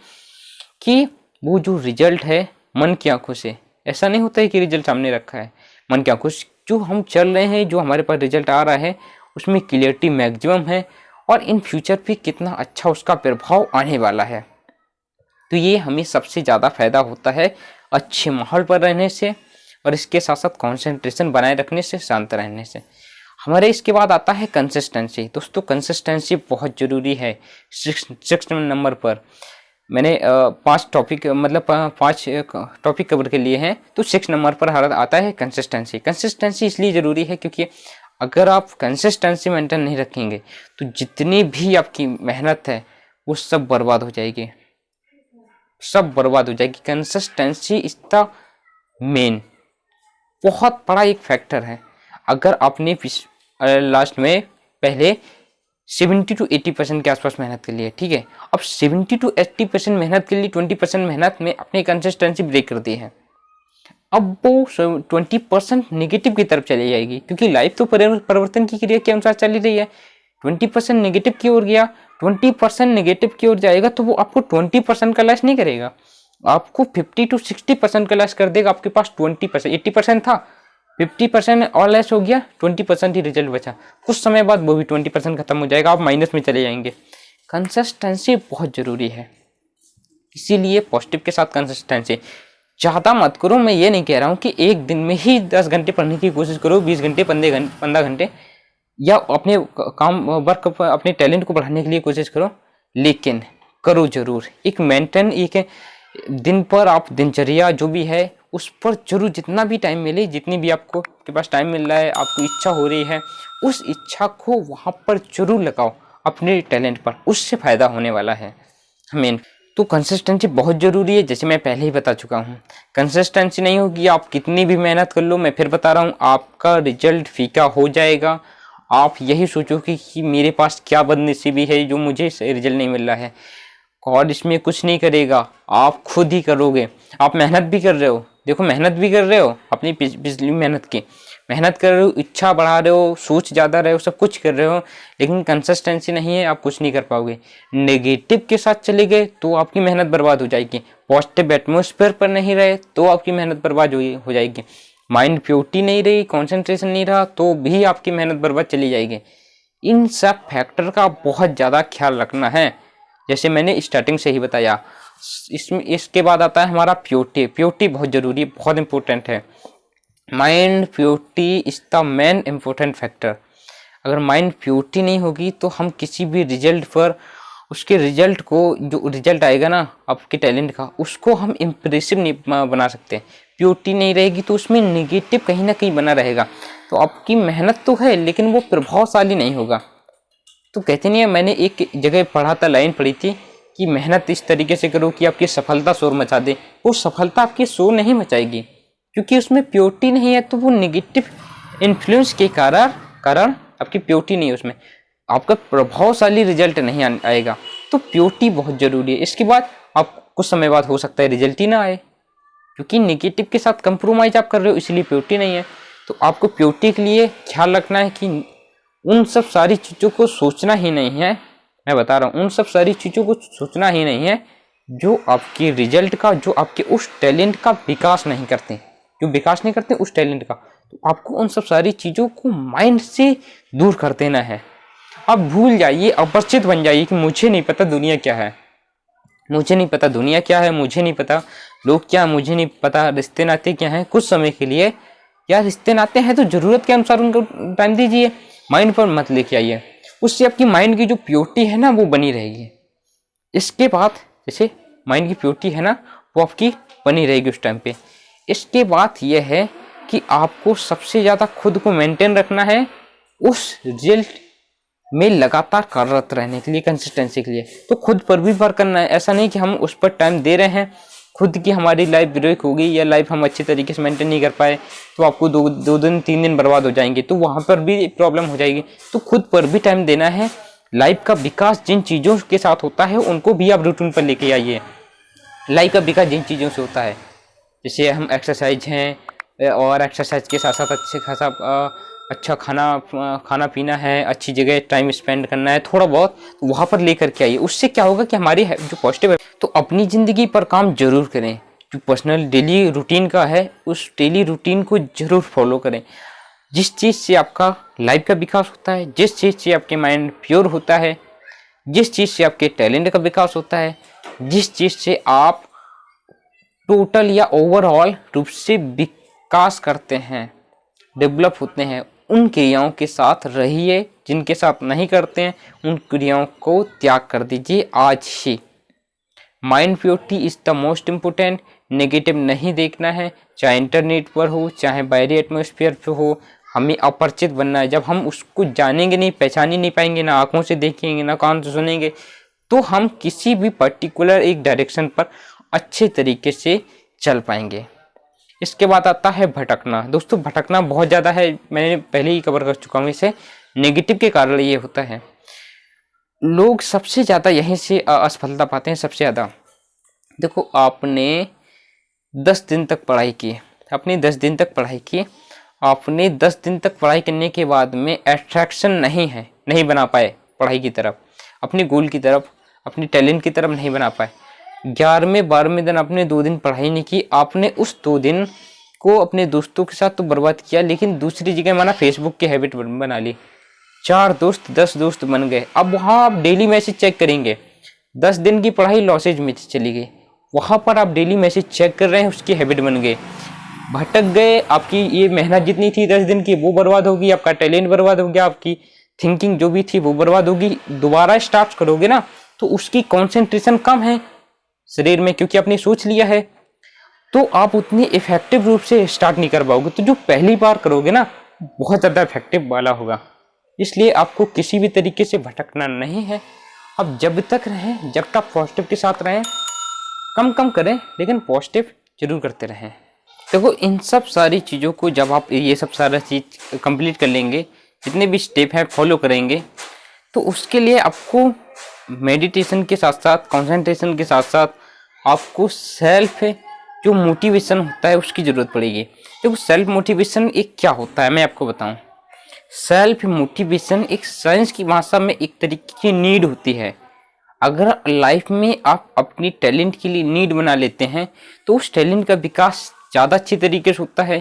A: कि वो जो रिजल्ट है, मन की आंखों से, ऐसा नहीं होता है कि रिजल्ट सामने रखा है, मन की आंखों से जो हम चल रहे हैं, जो हमारे पास रिजल्ट आ रहा है, उसमें क्लियरिटी मैक्सिमम है, और इन फ्यूचर पे कितना अच्छा उसका प्रभाव आने वाला है। तो ये हमें सबसे ज़्यादा फायदा होता है अच्छे माहौल पर रहने से, और इसके साथ साथ कॉन्सेंट्रेशन बनाए रखने से, शांत रहने से। हमारे इसके बाद आता है कंसिस्टेंसी। दोस्तों कंसिस्टेंसी बहुत ज़रूरी है। 6 नंबर पर मैंने 5 टॉपिक, मतलब 5 टॉपिक कवर के लिए हैं, तो 6 नंबर पर आता है कंसिस्टेंसी। कंसिस्टेंसी इसलिए ज़रूरी है क्योंकि अगर आप कंसिस्टेंसी मेंटेन नहीं रखेंगे, तो जितनी भी आपकी मेहनत है वो सब बर्बाद हो जाएगी, सब बर्बाद हो जाएगी। कंसिस्टेंसी इज द मेन, बहुत बड़ा एक फैक्टर है। अगर आपने लास्ट में पहले 70 to 80% के आसपास मेहनत के लिए, ठीक है, अब 70 to 80% मेहनत के लिए 20% मेहनत में अपनी कंसिस्टेंसी ब्रेक कर दी है, अब वो 20% नेगेटिव की तरफ चली जाएगी, क्योंकि लाइफ तो परिवर्तन की क्रिया के अनुसार चली रही है। 20% नेगेटिव की ओर गया, 20% नेगेटिव की ओर जाएगा, तो वो आपको 20% का लैस नहीं करेगा, आपको 50 to 60% का लैस कर देगा। आपके पास 20%, 80% था, 50% और लेस हो गया, 20% ही रिजल्ट बचा। कुछ समय बाद वो भी 20% खत्म हो जाएगा, आप माइनस में चले जाएंगे। कंसिस्टेंसी बहुत ज़रूरी है, इसीलिए पॉजिटिव के साथ कंसिस्टेंसी ज़्यादा मत करो। मैं ये नहीं कह रहा हूँ कि एक दिन में ही 10 घंटे पढ़ने की कोशिश करो, 20 घंटे, 15 घंटे, या अपने काम वर्क अपने टैलेंट को बढ़ाने के लिए कोशिश करो, लेकिन करो जरूर। एक मेंटेन, एक दिन पर आप दिनचर्या जो भी है उस पर जरूर जितना भी टाइम मिले, जितनी भी आपको के पास टाइम मिल रहा है, आपको इच्छा हो रही है, उस इच्छा को वहाँ पर जरूर लगाओ अपने टैलेंट पर, उससे फ़ायदा होने वाला है मेन। तो कंसिस्टेंसी बहुत ज़रूरी है, जैसे मैं पहले ही बता चुका हूँ। कंसिस्टेंसी नहीं होगी, आप कितनी भी मेहनत कर लो, मैं फिर बता रहा हूँ, आपका रिजल्ट फीका हो जाएगा। आप यही सोचो कि मेरे पास क्या बदनसीबी है जो मुझे रिजल्ट नहीं मिल रहा है। गॉड इसमें कुछ नहीं करेगा, आप खुद ही करोगे। आप मेहनत भी कर रहे हो, देखो मेहनत भी कर रहे हो, अपनी पिछली मेहनत की मेहनत कर रहे हो, इच्छा बढ़ा रहे हो, सोच ज़्यादा रहे हो, सब कुछ कर रहे हो, लेकिन कंसिस्टेंसी नहीं है, आप कुछ नहीं कर पाओगे। नेगेटिव के साथ चले गए तो आपकी मेहनत बर्बाद हो जाएगी। पॉजिटिव एटमॉस्फेयर पर नहीं रहे तो आपकी मेहनत बर्बाद हो जाएगी। माइंड प्योरिटी नहीं रही, कॉन्सेंट्रेशन नहीं रहा, तो भी आपकी मेहनत बर्बाद चली जाएगी। इन सब फैक्टर का बहुत ज़्यादा ख्याल रखना है, जैसे मैंने स्टार्टिंग से ही बताया। इसके बाद आता है हमारा प्योरिटी। प्योरिटी बहुत ज़रूरी है, बहुत इंपॉर्टेंट है। Mind purity is the main important factor. अगर माइंड प्योरिटी नहीं होगी तो हम किसी भी रिजल्ट पर, उसके रिजल्ट को, जो रिजल्ट आएगा ना आपके टैलेंट का, उसको हम इम्प्रेसिव नहीं बना सकते। प्योरिटी नहीं रहेगी तो उसमें नेगेटिव कहीं ना कहीं बना रहेगा, तो आपकी मेहनत तो है लेकिन वो प्रभावशाली नहीं होगा। तो कहते नहीं है, मैंने एक जगह पढ़ा था, लाइन पढ़ी थी कि मेहनत इस तरीके से करो कि आपकी सफलता शोर मचा दे। वो सफलता आपकी शोर नहीं मचाएगी, क्योंकि उसमें प्योरिटी नहीं है। तो वो नेगेटिव इन्फ्लुएंस के कारण आपकी प्योरिटी नहीं है, उसमें आपका प्रभावशाली रिजल्ट नहीं आएगा। तो प्योरिटी बहुत जरूरी है। इसके बाद आप कुछ समय बाद हो सकता है रिजल्ट ही ना आए, क्योंकि नेगेटिव के साथ कंप्रोमाइज आप कर रहे हो, इसलिए प्योरिटी नहीं है। तो आपको प्योरिटी के लिए ख्याल रखना है कि उन सब सारी चीज़ों को सोचना ही नहीं है। मैं बता रहा हूँ, उन सब सारी चीज़ों को सोचना ही नहीं है जो आपके रिजल्ट का, जो आपके उस टैलेंट का विकास नहीं करते, जो विकास नहीं करते उस टैलेंट का। तो आपको उन सब सारी चीज़ों को माइंड से दूर कर देना है। आप भूल जाइए, अपरिचित बन जाइए कि मुझे नहीं पता दुनिया क्या है, मुझे नहीं पता दुनिया क्या है, मुझे नहीं पता लोग क्या, मुझे नहीं पता रिश्ते नाते क्या हैं। कुछ समय के लिए या रिश्ते नाते हैं तो ज़रूरत के अनुसार उनको टाइम दीजिए, माइंड पर मत लेके आइए। उससे आपकी माइंड की जो प्योरिटी है ना वो बनी रहेगी। इसके बाद जैसे माइंड की प्योरिटी है ना वो आपकी बनी रहेगी उस टाइम पे। इसके बाद यह है कि आपको सबसे ज़्यादा खुद को मेंटेन रखना है उस रिजल्ट में लगातार कार्यरत रहने के लिए, कंसिस्टेंसी के लिए। तो खुद पर भी वर्क करना है। ऐसा नहीं कि हम उस पर टाइम दे रहे हैं, खुद की हमारी लाइफ ब्रेक हो गई या लाइफ हम अच्छे तरीके से मेंटेन नहीं कर पाए तो आपको दो दिन 3 दिन बर्बाद हो जाएंगे, तो वहाँ पर भी प्रॉब्लम हो जाएगी। तो खुद पर भी टाइम देना है। लाइफ का विकास जिन चीज़ों के साथ होता है उनको भी आप रूटीन पर लेके आइए। लाइफ का विकास जिन चीज़ों से होता है, जैसे हम एक्सरसाइज हैं और एक्सरसाइज के साथ साथ अच्छे खासा अच्छा खाना पीना है, अच्छी जगह टाइम स्पेंड करना है थोड़ा बहुत, वहाँ पर लेकर के आइए। उससे क्या होगा कि हमारी जो पॉजिटिव है, तो अपनी ज़िंदगी पर काम जरूर करें। जो पर्सनल डेली रूटीन का है उस डेली रूटीन को जरूर फॉलो करें। जिस चीज़ से आपका लाइफ का विकास होता है, जिस चीज़ से आपके माइंड प्योर होता है, जिस चीज़ से आपके टैलेंट का विकास होता है, जिस चीज़ से आप टोटल या ओवरऑल रूप से विकास करते हैं, डेवलप होते हैं, उन क्रियाओं के साथ रहिए। जिनके साथ नहीं करते हैं उन क्रियाओं को त्याग कर दीजिए आज ही। Mind purity is the most important. Negative नहीं देखना है, चाहे इंटरनेट पर हो चाहे बाहरी एटमॉस्फेयर पर हो। हमें अपरिचित बनना है। जब हम उसको जानेंगे नहीं, पहचान ही नहीं पाएंगे, ना आंखों से देखेंगे ना कान से सुनेंगे, तो हम किसी भी पर्टिकुलर एक डायरेक्शन पर अच्छे तरीके से चल पाएंगे। इसके बाद आता है भटकना। दोस्तों भटकना बहुत ज़्यादा है, मैंने पहले ही कवर कर चुका हूँ इसे। नेगेटिव के कारण ये होता है, लोग सबसे ज़्यादा यहीं से असफलता पाते हैं सबसे ज़्यादा। देखो आपने 10 दिन तक पढ़ाई की, आपने 10 दिन तक पढ़ाई की, आपने 10 दिन तक पढ़ाई करने के बाद में अट्रैक्शन नहीं है, नहीं बना पाए पढ़ाई की तरफ, अपने गोल की तरफ, अपनी टैलेंट की तरफ नहीं बना पाए। 11वें 12वें दिन आपने 2 दिन पढ़ाई नहीं की, आपने उस 2 दिन को अपने दोस्तों के साथ तो बर्बाद किया, लेकिन दूसरी जगह माना फेसबुक की हैबिट बना ली। 4 दोस्त 10 दोस्त बन गए। अब वहाँ आप डेली मैसेज चेक करेंगे। 10 दिन की पढ़ाई लॉसेज में चली गई, वहाँ पर आप डेली मैसेज चेक कर रहे हैं, उसकी हैबिट बन गए। भटक गए, आपकी ये मेहनत जितनी थी 10 दिन की वो बर्बाद होगी, आपका टैलेंट बर्बाद हो गया, आपकी थिंकिंग जो भी थी वो बर्बाद होगी। दोबारा स्टार्ट करोगे ना तो उसकी कॉन्सेंट्रेशन कम है शरीर में, क्योंकि आपने सोच लिया है, तो आप उतनी इफेक्टिव रूप से स्टार्ट नहीं कर पाओगे। तो जो पहली बार करोगे ना बहुत ज़्यादा इफेक्टिव वाला होगा। इसलिए आपको किसी भी तरीके से भटकना नहीं है। अब जब तक रहें, जब तक पॉजिटिव के साथ रहें, कम करें लेकिन पॉजिटिव जरूर करते रहें। देखो इन सब सारी चीज़ों को जब आप ये सब सारा चीज़ कंप्लीट कर लेंगे, जितने भी स्टेप हैं फॉलो करेंगे, तो उसके लिए आपको मेडिटेशन के साथ साथ, कंसंट्रेशन के साथ साथ आपको सेल्फ जो मोटिवेशन होता है उसकी ज़रूरत पड़ेगी। देखो सेल्फ मोटिवेशन एक क्या होता है मैं आपको बताऊं। सेल्फ मोटिवेशन एक साइंस की भाषा में एक तरीके की नीड होती है। अगर लाइफ में आप अपनी टैलेंट के लिए नीड बना लेते हैं तो उस टैलेंट का विकास ज़्यादा अच्छी तरीके से होता है,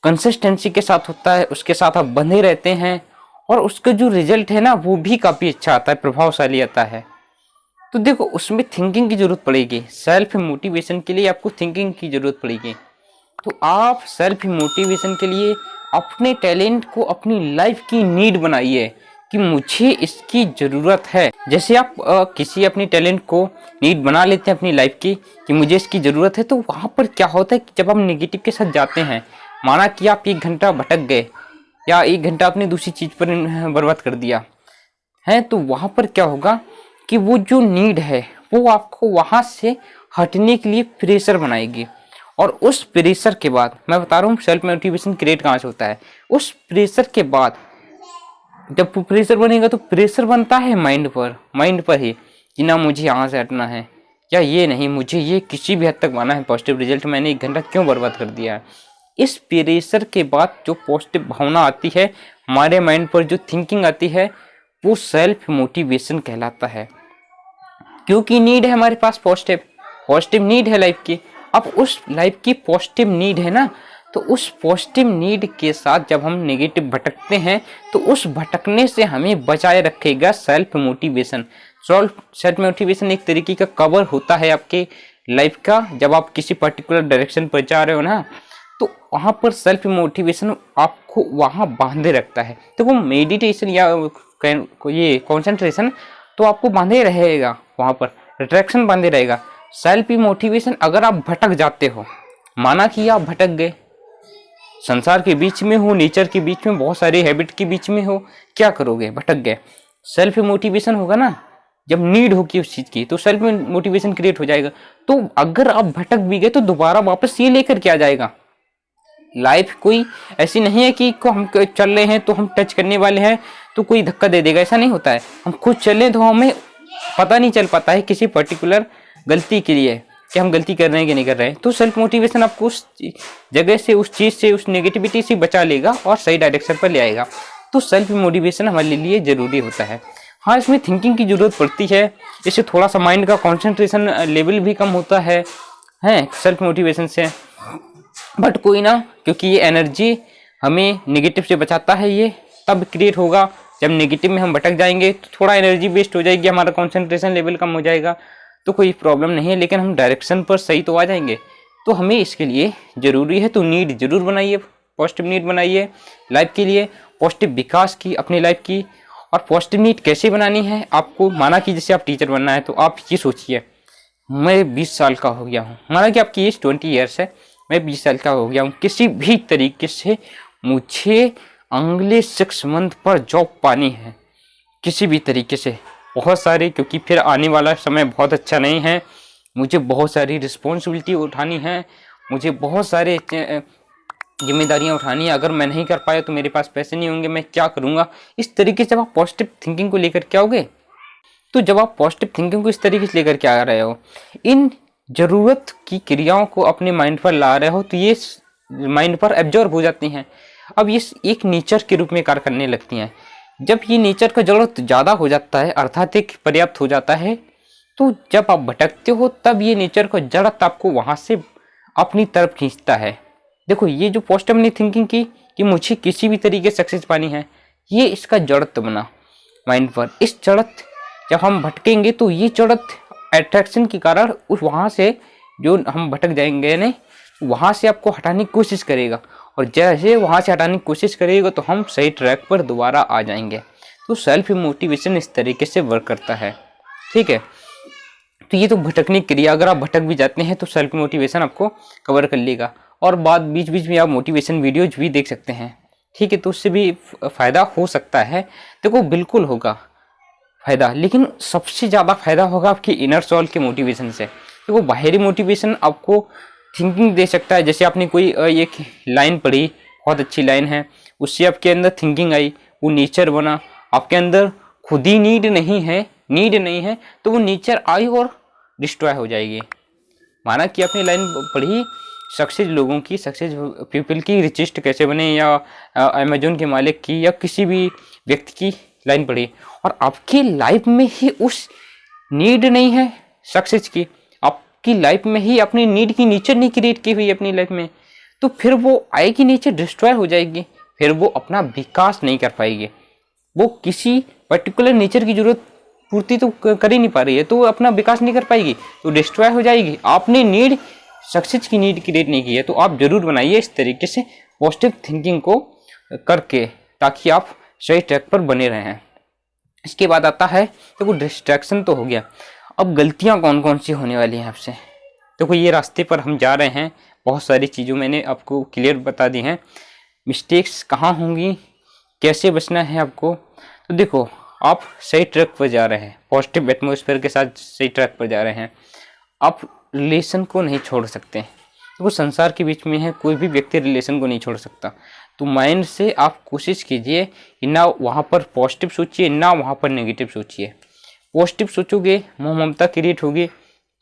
A: कंसिस्टेंसी के साथ होता है, उसके साथ आप बंधे रहते हैं और उसका जो रिजल्ट है ना वो भी काफ़ी अच्छा आता है, प्रभावशाली आता है। तो देखो उसमें थिंकिंग की जरूरत पड़ेगी। सेल्फ मोटिवेशन के लिए आपको थिंकिंग की जरूरत पड़ेगी। तो आप सेल्फ मोटिवेशन के लिए अपने टैलेंट को अपनी लाइफ की नीड बनाइए कि मुझे इसकी ज़रूरत है। जैसे आप किसी अपनी टैलेंट को नीड बना लेते हैं अपनी लाइफ की कि मुझे इसकी ज़रूरत है, तो वहाँ पर क्या होता है कि जब आप नेगेटिव के साथ जाते हैं, माना कि आप 1 घंटा भटक गए या 1 घंटा आपने दूसरी चीज़ पर बर्बाद कर दिया है, तो वहाँ पर क्या होगा कि वो जो नीड है वो आपको वहाँ से हटने के लिए प्रेशर बनाएगी। और उस प्रेशर के बाद मैं बता रहा हूँ सेल्फ मोटिवेशन क्रिएट कहाँ से होता है। उस प्रेशर के बाद जब प्रेशर बनेगा तो प्रेशर बनता है माइंड पर ही कि ना मुझे यहाँ से हटना है, या ये नहीं मुझे ये किसी भी हद तक पाना है पॉजिटिव रिजल्ट, मैंने 1 घंटा क्यों बर्बाद कर दिया है। इस प्रेशर के बाद जो पॉजिटिव भावना आती है हमारे माइंड पर, जो थिंकिंग आती है, वो सेल्फ मोटिवेशन कहलाता है। क्योंकि नीड है हमारे पास पॉजिटिव नीड है लाइफ की। अब उस लाइफ की पॉजिटिव नीड है ना, तो उस पॉजिटिव नीड के साथ जब हम नेगेटिव भटकते हैं तो उस भटकने से हमें बचाए रखेगा सेल्फ मोटिवेशन। सेल्फ मोटिवेशन एक तरीके का कवर होता है आपके लाइफ का। जब आप किसी पर्टिकुलर डायरेक्शन पर जा रहे हो ना, तो वहाँ पर सेल्फ मोटिवेशन आपको वहाँ बांधे रखता है। तो वो मेडिटेशन या ये कॉन्सेंट्रेशन तो आपको बांधे रहेगा, वहाँ पर अट्रैक्शन बांधे रहेगा। सेल्फ मोटिवेशन अगर आप भटक जाते हो, माना कि आप भटक गए, संसार के बीच में हो, नेचर के बीच में, बहुत सारी हैबिट के बीच में हो, क्या करोगे? भटक गए। सेल्फ मोटिवेशन होगा ना, जब नीड होगी उस चीज की, तो सेल्फ मोटिवेशन क्रिएट हो जाएगा। तो अगर आप भटक भी गए तो दोबारा वापस ये लेकर के आ जाएगा। लाइफ कोई ऐसी नहीं है कि हम चल रहे हैं तो हम टच करने वाले हैं तो कोई धक्का दे देगा, ऐसा नहीं होता है। हम खुद चलें तो हमें पता नहीं चल पाता है किसी पर्टिकुलर गलती के लिए कि हम गलती कर रहे हैं कि नहीं कर रहे हैं। तो सेल्फ मोटिवेशन आपको उस जगह से, उस चीज़ से, उस नेगेटिविटी से बचा लेगा और सही डायरेक्शन पर ले आएगा। तो सेल्फ मोटिवेशन हमारे लिए ज़रूरी होता है। हाँ, इसमें थिंकिंग की ज़रूरत पड़ती है, इससे थोड़ा सा माइंड का कॉन्सेंट्रेशन लेवल भी कम होता है सेल्फ मोटिवेशन से। बट कोई ना, क्योंकि ये एनर्जी हमें नेगेटिव से बचाता है। ये तब क्रिएट होगा जब नेगेटिव में हम भटक जाएंगे तो थोड़ा एनर्जी वेस्ट हो जाएगी, हमारा कॉन्सेंट्रेशन लेवल कम हो जाएगा, तो कोई प्रॉब्लम नहीं है, लेकिन हम डायरेक्शन पर सही तो आ जाएंगे। तो हमें इसके लिए ज़रूरी है, तो नीड जरूर बनाइए, पॉजिटिव नीड बनाइए लाइफ के लिए, पॉजिटिव विकास की अपनी लाइफ की। और पॉजिटिव नीड कैसे बनानी है आपको, माना कि जैसे आप टीचर बनना है, तो आप ये सोचिए मैं 20 साल का हो गया हूँ, माना कि आपकी एज 20 ईयर्स है, मैं 20 साल का हो गया हूँ, किसी भी तरीके से मुझे अगले 6 मंथ पर जॉब पानी है, किसी भी तरीके से, बहुत सारे, क्योंकि फिर आने वाला समय बहुत अच्छा नहीं है, मुझे बहुत सारी रिस्पॉन्सिबिलिटी उठानी है, मुझे बहुत सारे जिम्मेदारियां उठानी है। अगर मैं नहीं कर पाया तो मेरे पास पैसे नहीं होंगे, मैं क्या करूँगा। इस तरीके से जब आप पॉजिटिव थिंकिंग को लेकर के आओगे, तो जब आप पॉजिटिव थिंकिंग को इस तरीके से लेकर के आ रहे हो, इन ज़रूरत की क्रियाओं को अपने माइंड पर ला रहे हो, तो ये माइंड पर एब्जॉर्ब हो जाती हैं। अब ये एक नेचर के रूप में कार्य करने लगती हैं। जब ये नेचर का ज़रूरत ज़्यादा हो जाता है, अर्थात एक पर्याप्त हो जाता है, तो जब आप भटकते हो तब ये नेचर का जड़त आपको वहाँ से अपनी तरफ खींचता है। देखो, ये जो पॉजिटिव थिंकिंग की कि मुझे किसी भी तरीके से सक्सेस पानी है, ये इसका जड़त बना माइंड पर। इस जड़त जब हम भटकेंगे तो ये जड़त अट्रैक्शन के कारण उस वहाँ से जो हम भटक जाएंगे नहीं, वहाँ से आपको हटाने की कोशिश करेगा, और जैसे वहाँ से हटाने की कोशिश करेगा तो हम सही ट्रैक पर दोबारा आ जाएंगे। तो सेल्फ मोटिवेशन इस तरीके से वर्क करता है, ठीक है। तो ये तो भटकने की क्रिया, अगर आप भटक भी जाते हैं तो सेल्फ मोटिवेशन आपको कवर कर लेगा। और बाद बीच बीच में आप मोटिवेशन वीडियोज भी देख सकते हैं, ठीक है, तो उससे भी फ़ायदा हो सकता है। देखो, बिल्कुल होगा फ़ायदा, लेकिन सबसे ज़्यादा फ़ायदा होगा आपकी इनर सोल के मोटिवेशन से। देखो, बाहरी मोटिवेशन आपको थिंकिंग दे सकता है, जैसे आपने कोई एक लाइन पढ़ी, बहुत अच्छी लाइन है, उससे आपके अंदर थिंकिंग आई, वो नेचर बना, आपके अंदर खुद ही नीड नहीं है तो वो नेचर आई और डिस्ट्रॉय हो जाएगी। माना कि आपने लाइन पढ़ी सक्सेस लोगों की, सक्सेस पीपल की, रिचेस्ट कैसे बने, या अमेजोन के मालिक की, या किसी भी व्यक्ति की लाइन पढ़ी, और आपकी लाइफ में ही उस नीड नहीं है सक्सेस की, आपकी लाइफ में ही अपनी नीड की नेचर नहीं क्रिएट की हुई अपनी लाइफ में, तो फिर वो आएगी नेचर डिस्ट्रॉय हो जाएगी, फिर वो अपना विकास नहीं कर पाएगी। वो किसी पर्टिकुलर नेचर की जरूरत पूर्ति तो कर ही नहीं पा रही है, तो वो अपना विकास नहीं कर पाएगी, तो डिस्ट्रॉय हो जाएगी। आपने नीड सक्सेस की नीड क्रिएट नहीं की है, तो आप जरूर बनाइए इस तरीके से पॉजिटिव थिंकिंग को करके, ताकि आप सही ट्रैक पर बने रहें। इसके बाद आता है देखो डिस्ट्रैक्शन तो हो गया, अब गलतियां कौन कौन सी होने वाली हैं आपसे। देखो ये रास्ते पर हम जा रहे हैं, बहुत सारी चीज़ों मैंने आपको क्लियर बता दी हैं, मिस्टेक्स कहाँ होंगी, कैसे बचना है आपको। तो देखो आप सही ट्रैक पर जा रहे हैं, पॉजिटिव एटमॉस्फेयर के साथ सही ट्रैक पर जा रहे हैं। आप रिलेशन को नहीं छोड़ सकते, देखो संसार के बीच में है, कोई भी व्यक्ति रिलेशन को नहीं छोड़ सकता। तो माइंड से आप कोशिश कीजिए कि ना वहाँ पर पॉजिटिव सोचिए, ना वहाँ पर नेगेटिव सोचिए। पॉजिटिव सोचोगे मोह ममता क्रिएट होगी,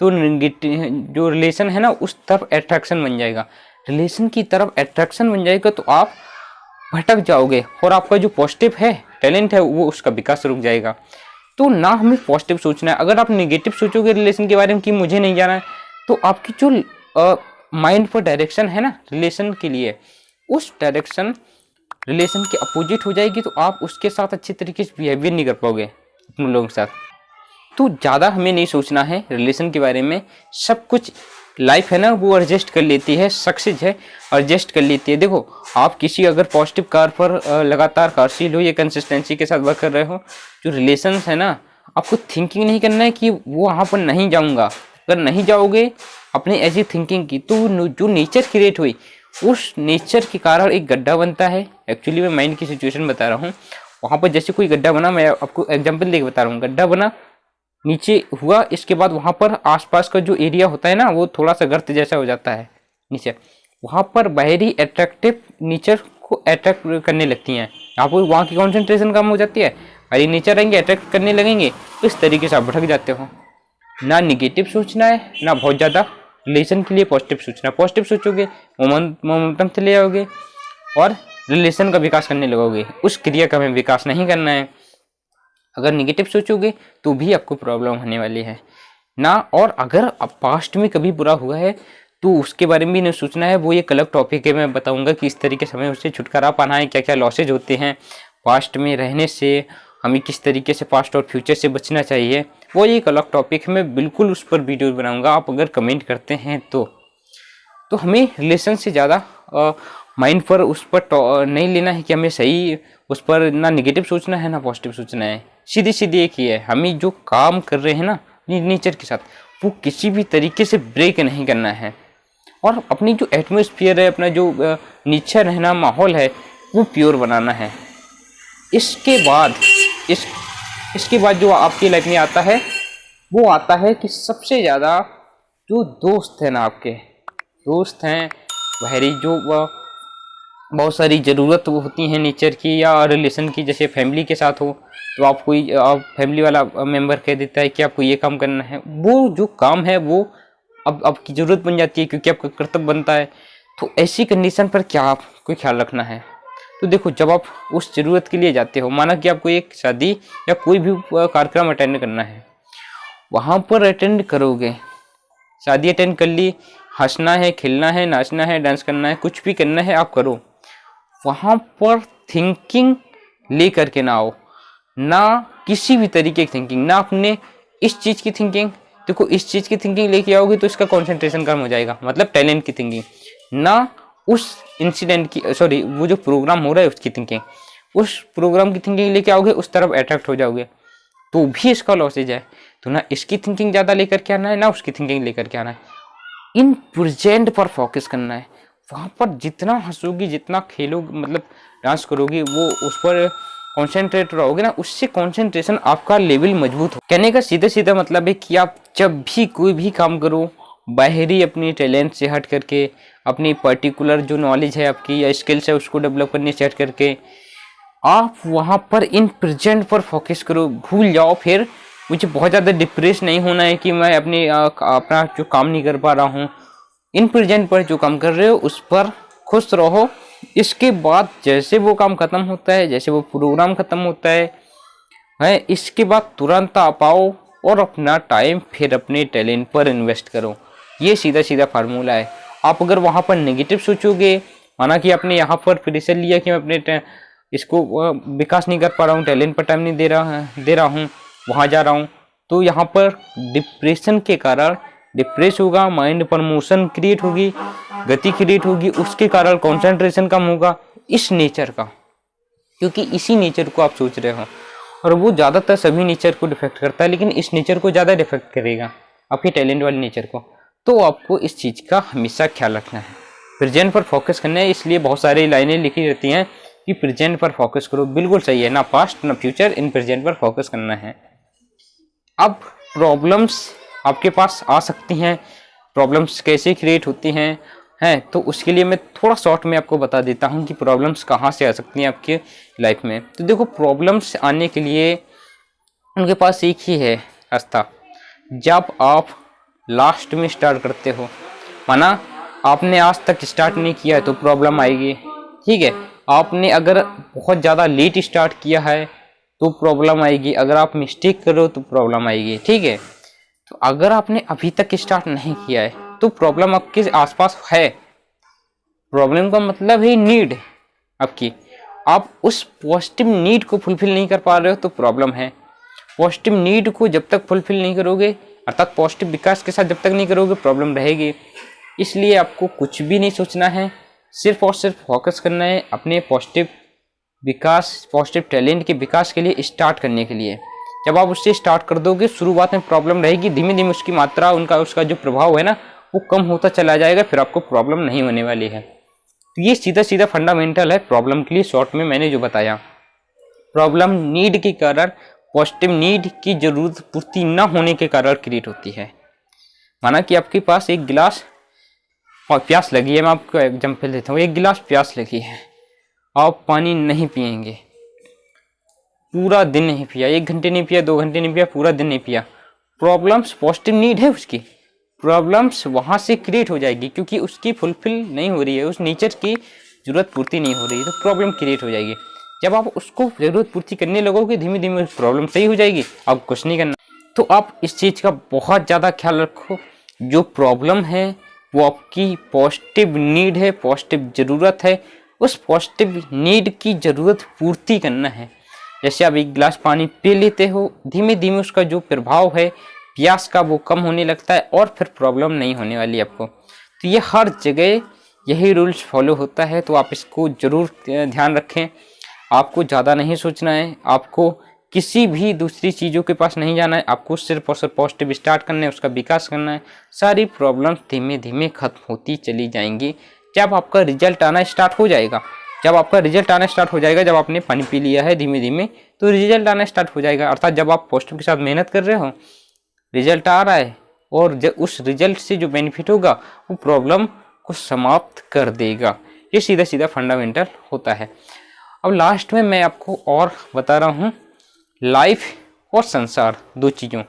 A: तो नेगेटिव जो रिलेशन है ना उस तरफ अट्रैक्शन बन जाएगा, रिलेशन की तरफ अट्रैक्शन बन जाएगा, तो आप भटक जाओगे और आपका जो पॉजिटिव है टैलेंट है वो उसका विकास रुक जाएगा। तो ना हमें पॉजिटिव सोचना है। अगर आप नेगेटिव सोचोगे रिलेशन के बारे में कि मुझे नहीं जाना है, तो आपकी जो माइंड पर डायरेक्शन है ना रिलेशन के लिए, उस डायरेक्शन रिलेशन के अपोजिट हो जाएगी, तो आप उसके साथ अच्छे तरीके से बिहेवियर नहीं कर पाओगे अपने लोगों के साथ। तो ज़्यादा हमें नहीं सोचना है रिलेशन के बारे में, सब कुछ लाइफ है ना वो एडजस्ट कर लेती है, सक्सेस है एडजस्ट कर लेती है। देखो आप किसी अगर पॉजिटिव कार पर लगातार कार्यशील हो या कंसिस्टेंसी के साथ वर्क कर रहे हो, जो रिलेशन है ना आपको थिंकिंग नहीं करना है कि वो वहाँ पर नहीं जाऊँगा। अगर नहीं जाओगे अपनी ऐसी थिंकिंग की, तो जो नेचर क्रिएट हुई उस नेचर के कारण एक गड्ढा बनता है। एक्चुअली मैं माइंड की सिचुएशन बता रहा हूँ, वहाँ पर जैसे कोई गड्ढा बना, मैं आपको एग्जाम्पल देके बता रहा हूँ, गड्ढा बना नीचे हुआ, इसके बाद वहाँ पर आसपास का जो एरिया होता है ना वो थोड़ा सा गर्त जैसा हो जाता है नीचे, वहाँ पर बाहरी एट्रैक्टिव नेचर को अट्रैक्ट करने लगती हैं, आपको वहाँ की कॉन्सेंट्रेशन कम हो जाती है, बाहरी नेचर आएंगे अट्रैक्ट करने लगेंगे, तो इस तरीके से आप भटक जाते हो। ना निगेटिव सोचना है, ना बहुत ज़्यादा रिलेशन के लिए पॉजिटिव सोचना है। पॉजिटिव सोचोगे मोमेंटम चले जाओगे और रिलेशन का विकास करने लगोगे, उस क्रिया का हमें विकास नहीं करना है। अगर निगेटिव सोचोगे तो भी आपको प्रॉब्लम होने वाली है ना। और अगर पास्ट में कभी बुरा हुआ है तो उसके बारे में भी नहीं सोचना है, वो एक अलग टॉपिक है, मैं बताऊंगा कि इस तरीके से हमें उससे छुटकारा पाना है, क्या क्या लॉसेज होते हैं पास्ट में रहने से, हमें किस तरीके से पास्ट और फ्यूचर से बचना चाहिए, वो एक अलग टॉपिक है, मैं बिल्कुल उस पर वीडियो बनाऊंगा। आप अगर कमेंट करते हैं तो हमें रिलेशन से ज़्यादा माइंड पर उस पर नहीं लेना है कि हमें सही उस पर ना निगेटिव सोचना है ना पॉजिटिव सोचना है। सीधी सीधी एक ही है, हमें जो काम कर रहे हैं ना नेचर के साथ, वो किसी भी तरीके से ब्रेक नहीं करना है, और अपनी जो एटमॉस्फेयर है, अपना जो नेचर है ना, माहौल है, वो प्योर बनाना है। इसके बाद जो आपकी लाइफ में आता है वो आता है कि सबसे ज़्यादा जो दोस्त है ना, आपके दोस्त हैं बाहरी, जो बहुत सारी ज़रूरत होती हैं नेचर की या रिलेशन की, जैसे फैमिली के साथ हो तो आप फैमिली वाला मेंबर कह देता है कि आपको ये काम करना है, वो जो काम है वो अब आपकी ज़रूरत बन जाती है क्योंकि आपका कर्तव्य बनता है। तो ऐसी कंडीशन पर क्या आपको ख्याल रखना है। तो देखो जब आप उस ज़रूरत के लिए जाते हो, माना कि आपको एक शादी या कोई भी कार्यक्रम अटेंड करना है, वहाँ पर अटेंड करोगे, शादी अटेंड कर ली, हंसना है, खेलना है, नाचना है, डांस करना है, कुछ भी करना है आप करो, वहाँ पर थिंकिंग ले करके ना आओ, ना किसी भी तरीके की थिंकिंग, ना अपने इस चीज़ की थिंकिंग। देखो इस चीज़ की थिंकिंग लेके आओगे तो इसका कंसंट्रेशन कम हो जाएगा, मतलब टैलेंट की थिंकिंग, ना उस इंसिडेंट की, सॉरी वो जो प्रोग्राम हो रहा है उसकी थिंकिंग, उस प्रोग्राम की थिंकिंग लेके आओगे उस तरफ अट्रैक्ट हो जाओगे, तो भी इसका लॉसेज है। तो ना इसकी थिंकिंग ज़्यादा लेकर के आना है, ना उसकी थिंकिंग लेकर के आना है, इन प्रेजेंट पर फोकस करना है। वहाँ पर जितना हंसोगी, जितना खेलोगी, मतलब डांस करोगी, वो उस पर कॉन्सेंट्रेट रहोगे ना, उससे कॉन्सेंट्रेशन आपका लेवल मजबूत हो। कहने का सीधा सीधा मतलब है कि आप जब भी कोई भी काम करो, बाहरी अपनी टैलेंट से हट करके, अपनी पर्टिकुलर जो नॉलेज है आपकी या स्किल्स है उसको डेवलप करने से हट करके, आप वहाँ पर इन प्रेजेंट पर फोकस करो, भूल जाओ। फिर मुझे बहुत ज़्यादा डिप्रेस नहीं होना है कि मैं अपना जो काम नहीं कर पा रहा हूँ। इन प्रेजेंट पर जो काम कर रहे हो उस पर खुश रहो। इसके बाद जैसे वो काम खत्म होता है, जैसे वो प्रोग्राम खत्म होता है, इसके बाद तुरंत आप आओ और अपना टाइम फिर अपने टैलेंट पर इन्वेस्ट करो। ये सीधा सीधा फार्मूला है। आप अगर वहाँ पर नेगेटिव सोचोगे, माना कि आपने यहाँ पर प्रेशर लिया कि मैं अपने इसको विकास नहीं कर पा रहा हूँ, टैलेंट पर टाइम नहीं दे रहा हूँ, वहाँ जा रहा हूँ, तो यहाँ पर डिप्रेशन के कारण डिप्रेस होगा, माइंड पर मोशन क्रिएट होगी, गति क्रिएट होगी, उसके कारण कंसंट्रेशन कम होगा, इस नेचर का, क्योंकि इसी नेचर को आप सोच रहे हो। और वो ज़्यादातर सभी नेचर को डिफेक्ट करता है, लेकिन इस नेचर को ज़्यादा डिफेक्ट करेगा, आपके टैलेंट वाले नेचर को। तो आपको इस चीज़ का हमेशा ख्याल रखना है, प्रेजेंट पर फोकस करना है। इसलिए बहुत सारी लाइनें लिखी रहती हैं कि प्रेजेंट पर फोकस करो, बिल्कुल सही है, ना पास्ट ना फ्यूचर, इन प्रेजेंट पर फोकस करना है। अब प्रॉब्लम्स आपके पास आ सकती हैं, प्रॉब्लम्स कैसे क्रिएट होती हैं तो उसके लिए मैं थोड़ा शॉर्ट में आपको बता देता हूं कि प्रॉब्लम्स कहां से आ सकती हैं आपके लाइफ में। तो देखो, प्रॉब्लम्स आने के लिए उनके पास एक ही है रास्ता। जब आप लास्ट में स्टार्ट करते हो, माना आपने आज तक स्टार्ट नहीं किया है तो प्रॉब्लम आएगी, ठीक है। आपने अगर बहुत ज़्यादा लेट स्टार्ट किया है तो प्रॉब्लम आएगी, अगर आप मिस्टेक करो तो प्रॉब्लम आएगी, ठीक है। तो अगर आपने अभी तक स्टार्ट नहीं किया है तो प्रॉब्लम आपके आसपास है। प्रॉब्लम का मतलब है नीड आपकी, आप उस पॉजिटिव नीड को फुलफिल नहीं कर पा रहे हो तो प्रॉब्लम है। पॉजिटिव नीड को जब तक फुलफिल नहीं करोगे, अर्थात पॉजिटिव विकास के साथ जब तक नहीं करोगे, प्रॉब्लम रहेगी। इसलिए आपको कुछ भी नहीं सोचना है, सिर्फ और सिर्फ फोकस करना है अपने पॉजिटिव विकास, पॉजिटिव टैलेंट के विकास के लिए, स्टार्ट करने के लिए। जब आप उससे स्टार्ट कर दोगे, शुरुआत में प्रॉब्लम रहेगी, धीमे धीमे उसकी मात्रा, उसका जो प्रभाव है ना, वो कम होता चला जाएगा, फिर आपको प्रॉब्लम नहीं होने वाली है। तो ये सीधा सीधा फंडामेंटल है प्रॉब्लम के लिए। शॉर्ट में मैंने जो बताया, प्रॉब्लम नीड के कारण, पॉजिटिव नीड की जरूरत पूर्ति न होने के कारण क्रिएट होती है। माना कि आपके पास एक गिलास और प्यास लगी है, मैं आपको एग्जाम्पल देता हूँ, एक गिलास प्यास लगी है, आप पानी नहीं पिएंगे, पूरा दिन नहीं पिया, 1 घंटे नहीं पिया, 2 घंटे नहीं पिया, पूरा दिन नहीं पिया, प्रॉब्लम्स, पॉजिटिव नीड है उसकी, प्रॉब्लम्स वहां से क्रिएट हो जाएगी, क्योंकि उसकी फुलफिल नहीं हो रही है, उस नेचर की जरूरत पूर्ति नहीं हो रही है, तो प्रॉब्लम क्रिएट हो जाएगी। जब आप उसको जरूरत पूर्ति करने लगोगे, धीमे धीमे प्रॉब्लम सही हो जाएगी, आप कुछ नहीं करना। तो आप इस चीज का बहुत ज्यादा ख्याल रखो, जो प्रॉब्लम है वो आपकी पॉजिटिव नीड है, पॉजिटिव जरूरत है, उस पॉजिटिव नीड की जरूरत पूर्ति करना है। जैसे आप एक गिलास पानी पी लेते हो, धीमे धीमे उसका जो प्रभाव है प्यास का वो कम होने लगता है, और फिर प्रॉब्लम नहीं होने वाली आपको। तो ये हर जगह यही रूल्स फॉलो होता है, तो आप इसको जरूर ध्यान रखें। आपको ज़्यादा नहीं सोचना है, आपको किसी भी दूसरी चीज़ों के पास नहीं जाना है, आपको सिर्फ और सिर्फ पॉजिटिव स्टार्ट करना है, उसका विकास करना है। सारी प्रॉब्लम धीमे धीमे खत्म होती चली जाएंगी जब आपका रिजल्ट आना स्टार्ट हो जाएगा। जब आपका रिजल्ट आना स्टार्ट हो जाएगा, जब आपने पानी पी लिया है धीमे धीमे, तो रिजल्ट आना स्टार्ट हो जाएगा। अर्थात जब आप पॉजिटिव के साथ मेहनत कर रहे हो, रिजल्ट आ रहा है, और जब उस रिजल्ट से जो बेनिफिट होगा वो प्रॉब्लम को समाप्त कर देगा। ये सीधा सीधा फंडामेंटल होता है। अब लास्ट में मैं आपको और बता रहा हूँ, लाइफ और संसार, दो चीज़ों,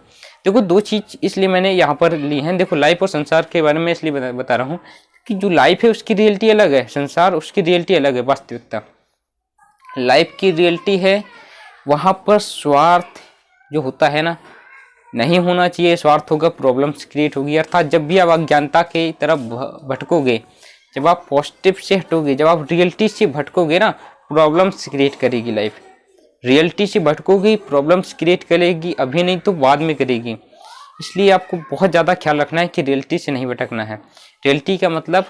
A: देखो दो चीज़ इसलिए मैंने यहाँ पर ली हैं। देखो, लाइफ और संसार के बारे में इसलिए बता रहा हूँ कि जो लाइफ है उसकी रियलिटी अलग है, संसार उसकी रियलिटी अलग है, वास्तविकता। लाइफ की रियलिटी है, वहाँ पर स्वार्थ जो होता है ना, नहीं होना चाहिए। स्वार्थ होगा, प्रॉब्लम्स क्रिएट होगी। अर्थात जब भी आप अज्ञानता की तरफ भटकोगे, जब आप पॉजिटिव से हटोगे, जब आप रियलिटी से भटकोगे ना, प्रॉब्लम्स क्रिएट करेगी लाइफ। रियलिटी से भटकोगी, प्रॉब्लम्स क्रिएट करेगी, अभी नहीं तो बाद में करेगी। इसलिए आपको बहुत ज़्यादा ख्याल रखना है कि रियलिटी से नहीं भटकना है। रियलिटी का मतलब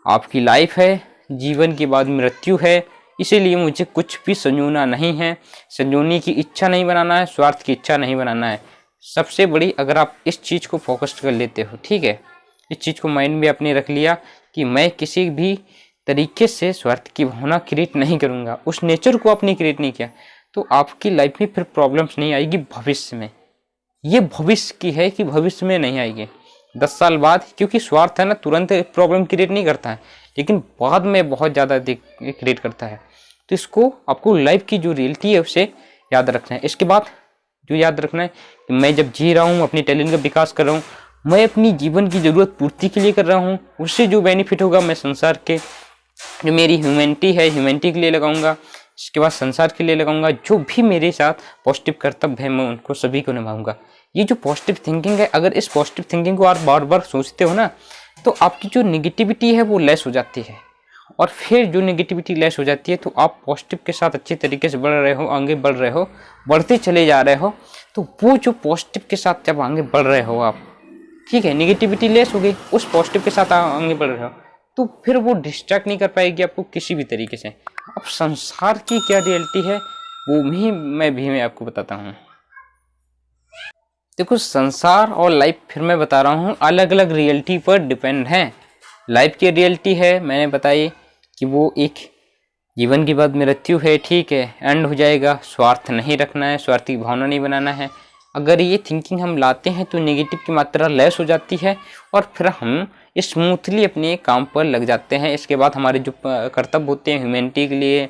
A: आपकी लाइफ है, जीवन के बाद मृत्यु है, इसीलिए मुझे कुछ भी संजोना नहीं है, संजोने की इच्छा नहीं बनाना है, स्वार्थ की इच्छा नहीं बनाना है। सबसे बड़ी, अगर आप इस चीज़ को फोकस कर लेते हो, ठीक है, इस चीज़ को माइंड में अपने रख लिया कि मैं किसी भी तरीके से स्वार्थ की भावना क्रिएट नहीं करूँगा, उस नेचर को आपने क्रिएट नहीं किया, तो आपकी लाइफ में फिर प्रॉब्लम्स नहीं आएगी भविष्य में। ये भविष्य की है कि भविष्य में नहीं आएगी 10 साल बाद, क्योंकि स्वार्थ है ना, तुरंत प्रॉब्लम क्रिएट नहीं करता है, लेकिन बाद में बहुत ज़्यादा क्रिएट करता है। तो इसको आपको लाइफ की जो रियलिटी है उसे याद रखना है। इसके बाद जो याद रखना है कि मैं जब जी रहा हूँ, अपनी टैलेंट का विकास कर रहा हूँ, मैं अपनी जीवन की ज़रूरत पूर्ति के लिए कर रहा हूँ, उससे जो बेनिफिट होगा मैं संसार के, जो मेरी ह्यूमैनिटी है, ह्यूमैनिटी के लिए लगाऊंगा। इसके बाद संसार के लिए लगाऊंगा। जो भी मेरे साथ पॉजिटिव कर्तव्य है, मैं उनको सभी को निभाऊंगा। ये जो पॉजिटिव थिंकिंग है, अगर इस पॉजिटिव थिंकिंग को आप बार बार सोचते हो ना, तो आपकी जो निगेटिविटी है वो लेस हो जाती है, और फिर जो निगेटिविटी लेस हो जाती है तो आप पॉजिटिव के साथ अच्छे तरीके से बढ़ रहे हो, आगे बढ़ रहे हो, बढ़ते चले जा रहे हो। तो वो जो पॉजिटिव के साथ जब आगे बढ़ रहे हो आप, ठीक है, निगेटिविटी लेस हो गई, उस पॉजिटिव के साथ आगे बढ़ रहे हो, तो फिर वो डिस्ट्रैक्ट नहीं कर पाएगी आपको किसी भी तरीके से। अब संसार की क्या रियलिटी है वो मैं आपको बताता हूँ। देखो, संसार और लाइफ, फिर मैं बता रहा हूँ, अलग अलग रियलिटी पर डिपेंड है। लाइफ की रियलिटी है, मैंने बताई कि वो एक जीवन के बाद मृत्यु है, ठीक है, एंड हो जाएगा, स्वार्थ नहीं रखना है, स्वार्थी भावना नहीं बनाना है। अगर ये थिंकिंग हम लाते हैं तो नेगेटिव की मात्रा लेस हो जाती है और फिर हम स्मूथली अपने काम पर लग जाते हैं। इसके बाद हमारे जो कर्तव्य होते हैं ह्यूमैनिटी के लिए,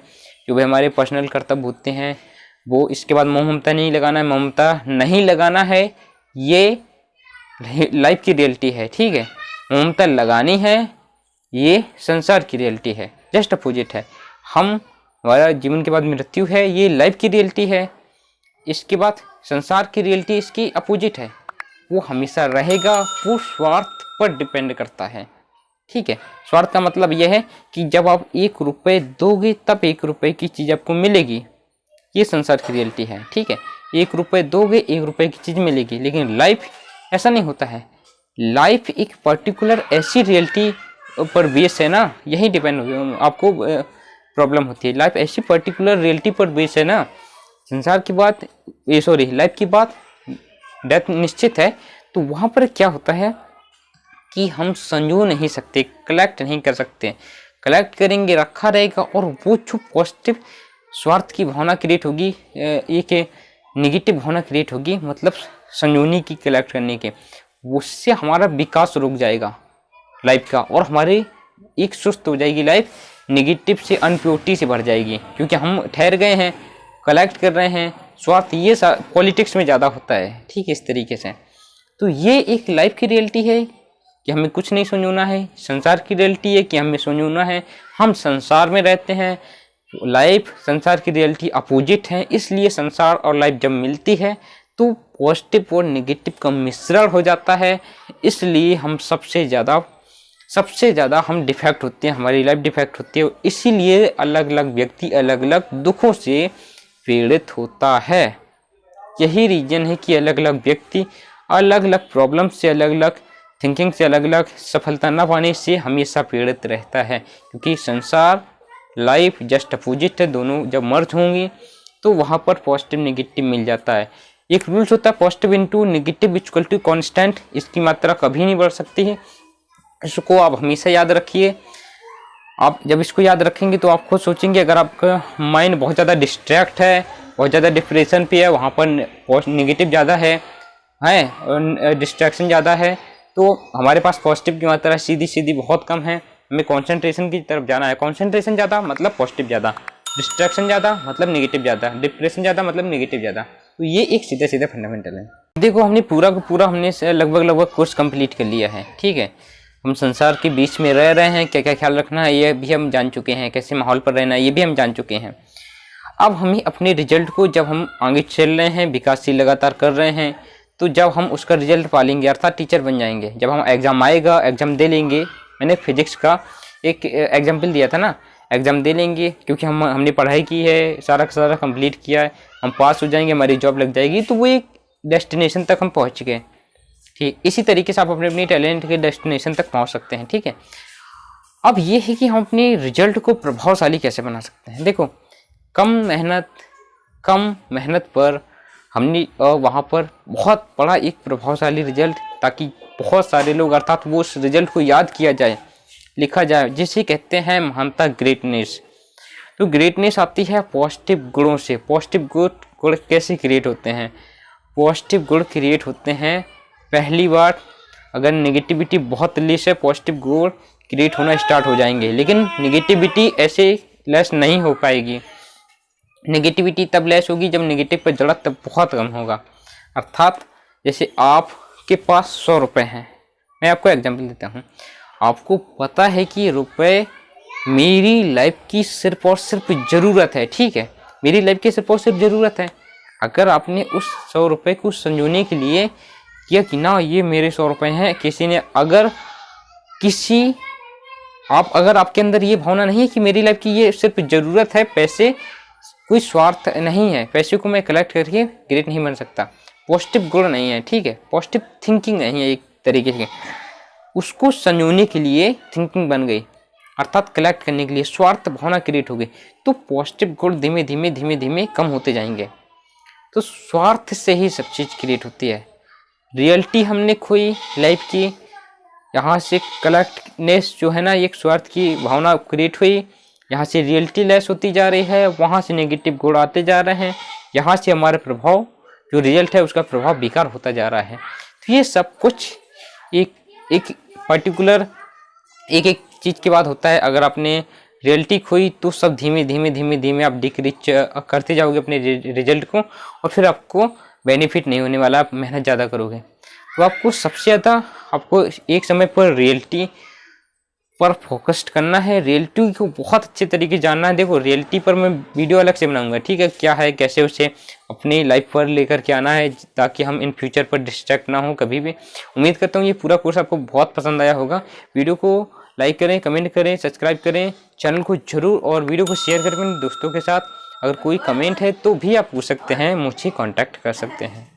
A: जो भी हमारे पर्सनल कर्तव्य होते हैं, वो इसके बाद मोह ममता नहीं लगाना है, ममता नहीं लगाना है, ये लाइफ की रियलिटी है, ठीक है। ममता लगानी है, ये संसार की रियलिटी है, जस्ट अपोजिट है। हमारा जीवन के बाद मृत्यु है, ये लाइफ की रियलिटी है। इसके बाद संसार की रियलिटी इसकी अपोजिट है, वो हमेशा रहेगा, वो स्वार्थ पर डिपेंड करता है, ठीक है। स्वार्थ का मतलब यह है कि जब आप 1 रुपये दोगे तब 1 रुपये की चीज़ आपको मिलेगी, ये संसार की रियलिटी है, ठीक है। 1 रुपये दोगे 1 रुपये की चीज़ मिलेगी, लेकिन लाइफ ऐसा नहीं होता है। लाइफ एक पर्टिकुलर ऐसी रियलिटी पर बेस है ना, यही डिपेंड आपको प्रॉब्लम होती है। लाइफ ऐसी पर्टिकुलर रियलिटी पर बेस है ना, संसार की बात, लाइफ की बात, डेथ निश्चित है, तो वहाँ पर क्या होता है कि हम संजो नहीं सकते, कलेक्ट नहीं कर सकते। कलेक्ट करेंगे रखा रहेगा, और वो जो पॉजिटिव स्वार्थ की भावना क्रिएट होगी, एक नेगेटिव भावना क्रिएट होगी, मतलब संजोनी की कलेक्ट करने के, उससे हमारा विकास रुक जाएगा लाइफ का, और हमारी एक सुस्त हो जाएगी लाइफ, नेगेटिव से अनप्योरिटी से भर जाएगी, क्योंकि हम ठहर गए हैं, कलेक्ट कर रहे हैं। स्वार्थ ये पॉलिटिक्स में ज़्यादा होता है, ठीक है, इस तरीके से। तो ये एक लाइफ की रियलिटी है कि हमें कुछ नहीं संजोना है, संसार की रियलिटी है कि हमें संजोना है। हम संसार में रहते हैं, लाइफ संसार की रियलिटी अपोजिट है, इसलिए संसार और लाइफ जब मिलती है तो पॉजिटिव और नेगेटिव का मिश्रण हो जाता है, इसलिए हम सबसे ज़्यादा हम डिफेक्ट होते हैं, हमारी लाइफ डिफेक्ट होती है, इसीलिए अलग अलग व्यक्ति अलग अलग दुखों से पीड़ित होता है। यही रीजन है कि अलग अलग व्यक्ति अलग अलग प्रॉब्लम से, अलग अलग थिंकिंग से, अलग अलग सफलता न पाने से हमेशा पीड़ित रहता है, क्योंकि संसार लाइफ जस्ट अपोजिट है, दोनों जब मर्ज होंगी तो वहाँ पर पॉजिटिव नेगेटिव मिल जाता है। एक रूल्स होता है, positive into negative equal to constant, इसकी मात्रा कभी नहीं बढ़ सकती है, इसको आप हमेशा याद रखिए। आप जब इसको याद रखेंगे तो आप खुद सोचेंगे, अगर आपका माइंड बहुत ज़्यादा डिस्ट्रैक्ट है, बहुत ज़्यादा डिप्रेशन पे है, वहाँ पर नेगेटिव ज़्यादा है और डिस्ट्रैक्शन ज़्यादा है, तो हमारे पास पॉजिटिव की मात्रा सीधी सीधी बहुत कम है, हमें कंसंट्रेशन की तरफ जाना है। कंसंट्रेशन ज़्यादा मतलब पॉजिटिव ज़्यादा, डिस्ट्रैक्शन ज़्यादा मतलब नेगेटिव ज़्यादा, डिप्रेशन ज़्यादा मतलब नेगेटिव ज़्यादा। तो ये एक सीधे सीधे फंडामेंटल है। देखो, हमने पूरा का पूरा हमने लगभग कोर्स कंप्लीट कर लिया है, ठीक है। हम संसार के बीच में रह रहे हैं, क्या क्या ख्याल रखना है ये भी हम जान चुके हैं, कैसे माहौल पर रहना है ये भी हम जान चुके हैं। अब हमें अपने रिजल्ट को, जब हम आगे चल रहे हैं, विकासशील लगातार कर रहे हैं, तो जब हम उसका रिजल्ट पालेंगे, अर्थात टीचर बन जाएंगे, जब हम एग्ज़ाम आएगा, एग्ज़ाम दे लेंगे। मैंने फिजिक्स का एक एग्जाम्पल दिया था ना, एग्ज़ाम दे लेंगे, क्योंकि हमने पढ़ाई की है, सारा कंप्लीट किया है, हम पास हो जाएंगे, हमारी जॉब लग जाएगी, तो वो एक डेस्टिनेशन तक हम पहुँच गए, ठीक। इसी तरीके से आप अपने टैलेंट के डेस्टिनेशन तक पहुँच सकते हैं, ठीक है। अब ये है कि हम अपने रिजल्ट को प्रभावशाली कैसे बना सकते हैं। देखो, कम मेहनत पर हमने वहाँ पर बहुत बड़ा एक प्रभावशाली रिजल्ट, ताकि बहुत सारे लोग, अर्थात वो उस रिजल्ट को याद किया जाए, लिखा जाए, जिसे कहते हैं महानता, ग्रेटनेस। तो ग्रेटनेस आती है पॉजिटिव गुणों से। पॉजिटिव गुण कैसे क्रिएट होते हैं? पॉजिटिव गुण क्रिएट होते हैं, पहली बार अगर नेगेटिविटी बहुत लेस है, पॉजिटिव गुण क्रिएट होना स्टार्ट हो जाएंगे, लेकिन नेगेटिविटी ऐसे लेस नहीं हो पाएगी। नेगेटिविटी तब लेस होगी जब नेगेटिव पर जड़ा तब बहुत कम होगा। अर्थात जैसे आपके पास 100 रुपये हैं, मैं आपको एग्जांपल देता हूँ। आपको पता है कि रुपए मेरी लाइफ की सिर्फ और सिर्फ ज़रूरत है, ठीक है, मेरी लाइफ की सिर्फ और सिर्फ ज़रूरत है। अगर आपने उस 100 रुपये को संजोने के लिए किया कि ना ये मेरे 100 रुपये हैं, किसी ने अगर अगर आपके अंदर ये भावना नहीं है कि मेरी लाइफ की ये सिर्फ ज़रूरत है, पैसे कोई स्वार्थ नहीं है, पैसे को मैं कलेक्ट करके ग्रेट नहीं बन सकता, पॉजिटिव गुण नहीं है, ठीक है, पॉजिटिव थिंकिंग नहीं है एक तरीके से, उसको संजोने के लिए थिंकिंग बन गई, अर्थात कलेक्ट करने के लिए स्वार्थ भावना क्रिएट हो गई, तो पॉजिटिव गुण धीमे धीमे धीमे धीमे कम होते जाएंगे। तो स्वार्थ से ही सब चीज़ क्रिएट होती है। रियलिटी हमने खोई लाइफ की, यहाँ से कलेक्टनेस जो है ना, एक स्वार्थ की भावना क्रिएट हुई, यहाँ से रियलिटी लेस होती जा रही है, वहाँ से नेगेटिव गुण आते जा रहे हैं, यहाँ से हमारे प्रभाव जो रिजल्ट है उसका प्रभाव बेकार होता जा रहा है। तो ये सब कुछ एक पर्टिकुलर एक चीज़ के बाद होता है। अगर आपने रियलिटी खोई तो सब धीमे धीमे धीमे धीमे आप डिक्रीज करते जाओगे अपने रिजल्ट को, और फिर आपको बेनिफिट नहीं होने वाला, आप मेहनत ज़्यादा करोगे। तो आपको सबसे ज़्यादा आपको एक समय पर रियलिटी पर फोकस्ड करना है, रियलिटी को बहुत अच्छे तरीके जानना है। देखो रियलिटी पर मैं वीडियो अलग से बनाऊंगा, ठीक है, क्या है कैसे उसे अपनी लाइफ पर लेकर के आना है, ताकि हम इन फ्यूचर पर डिस्ट्रैक्ट ना हो कभी भी। उम्मीद करता हूँ ये पूरा कोर्स आपको बहुत पसंद आया होगा। वीडियो को लाइक करें, कमेंट करें, सब्सक्राइब करें चैनल को जरूर, और वीडियो को शेयर करें अपने दोस्तों के साथ। अगर कोई कमेंट है तो भी आप पूछ सकते हैं, मुझे कॉन्टैक्ट कर सकते हैं।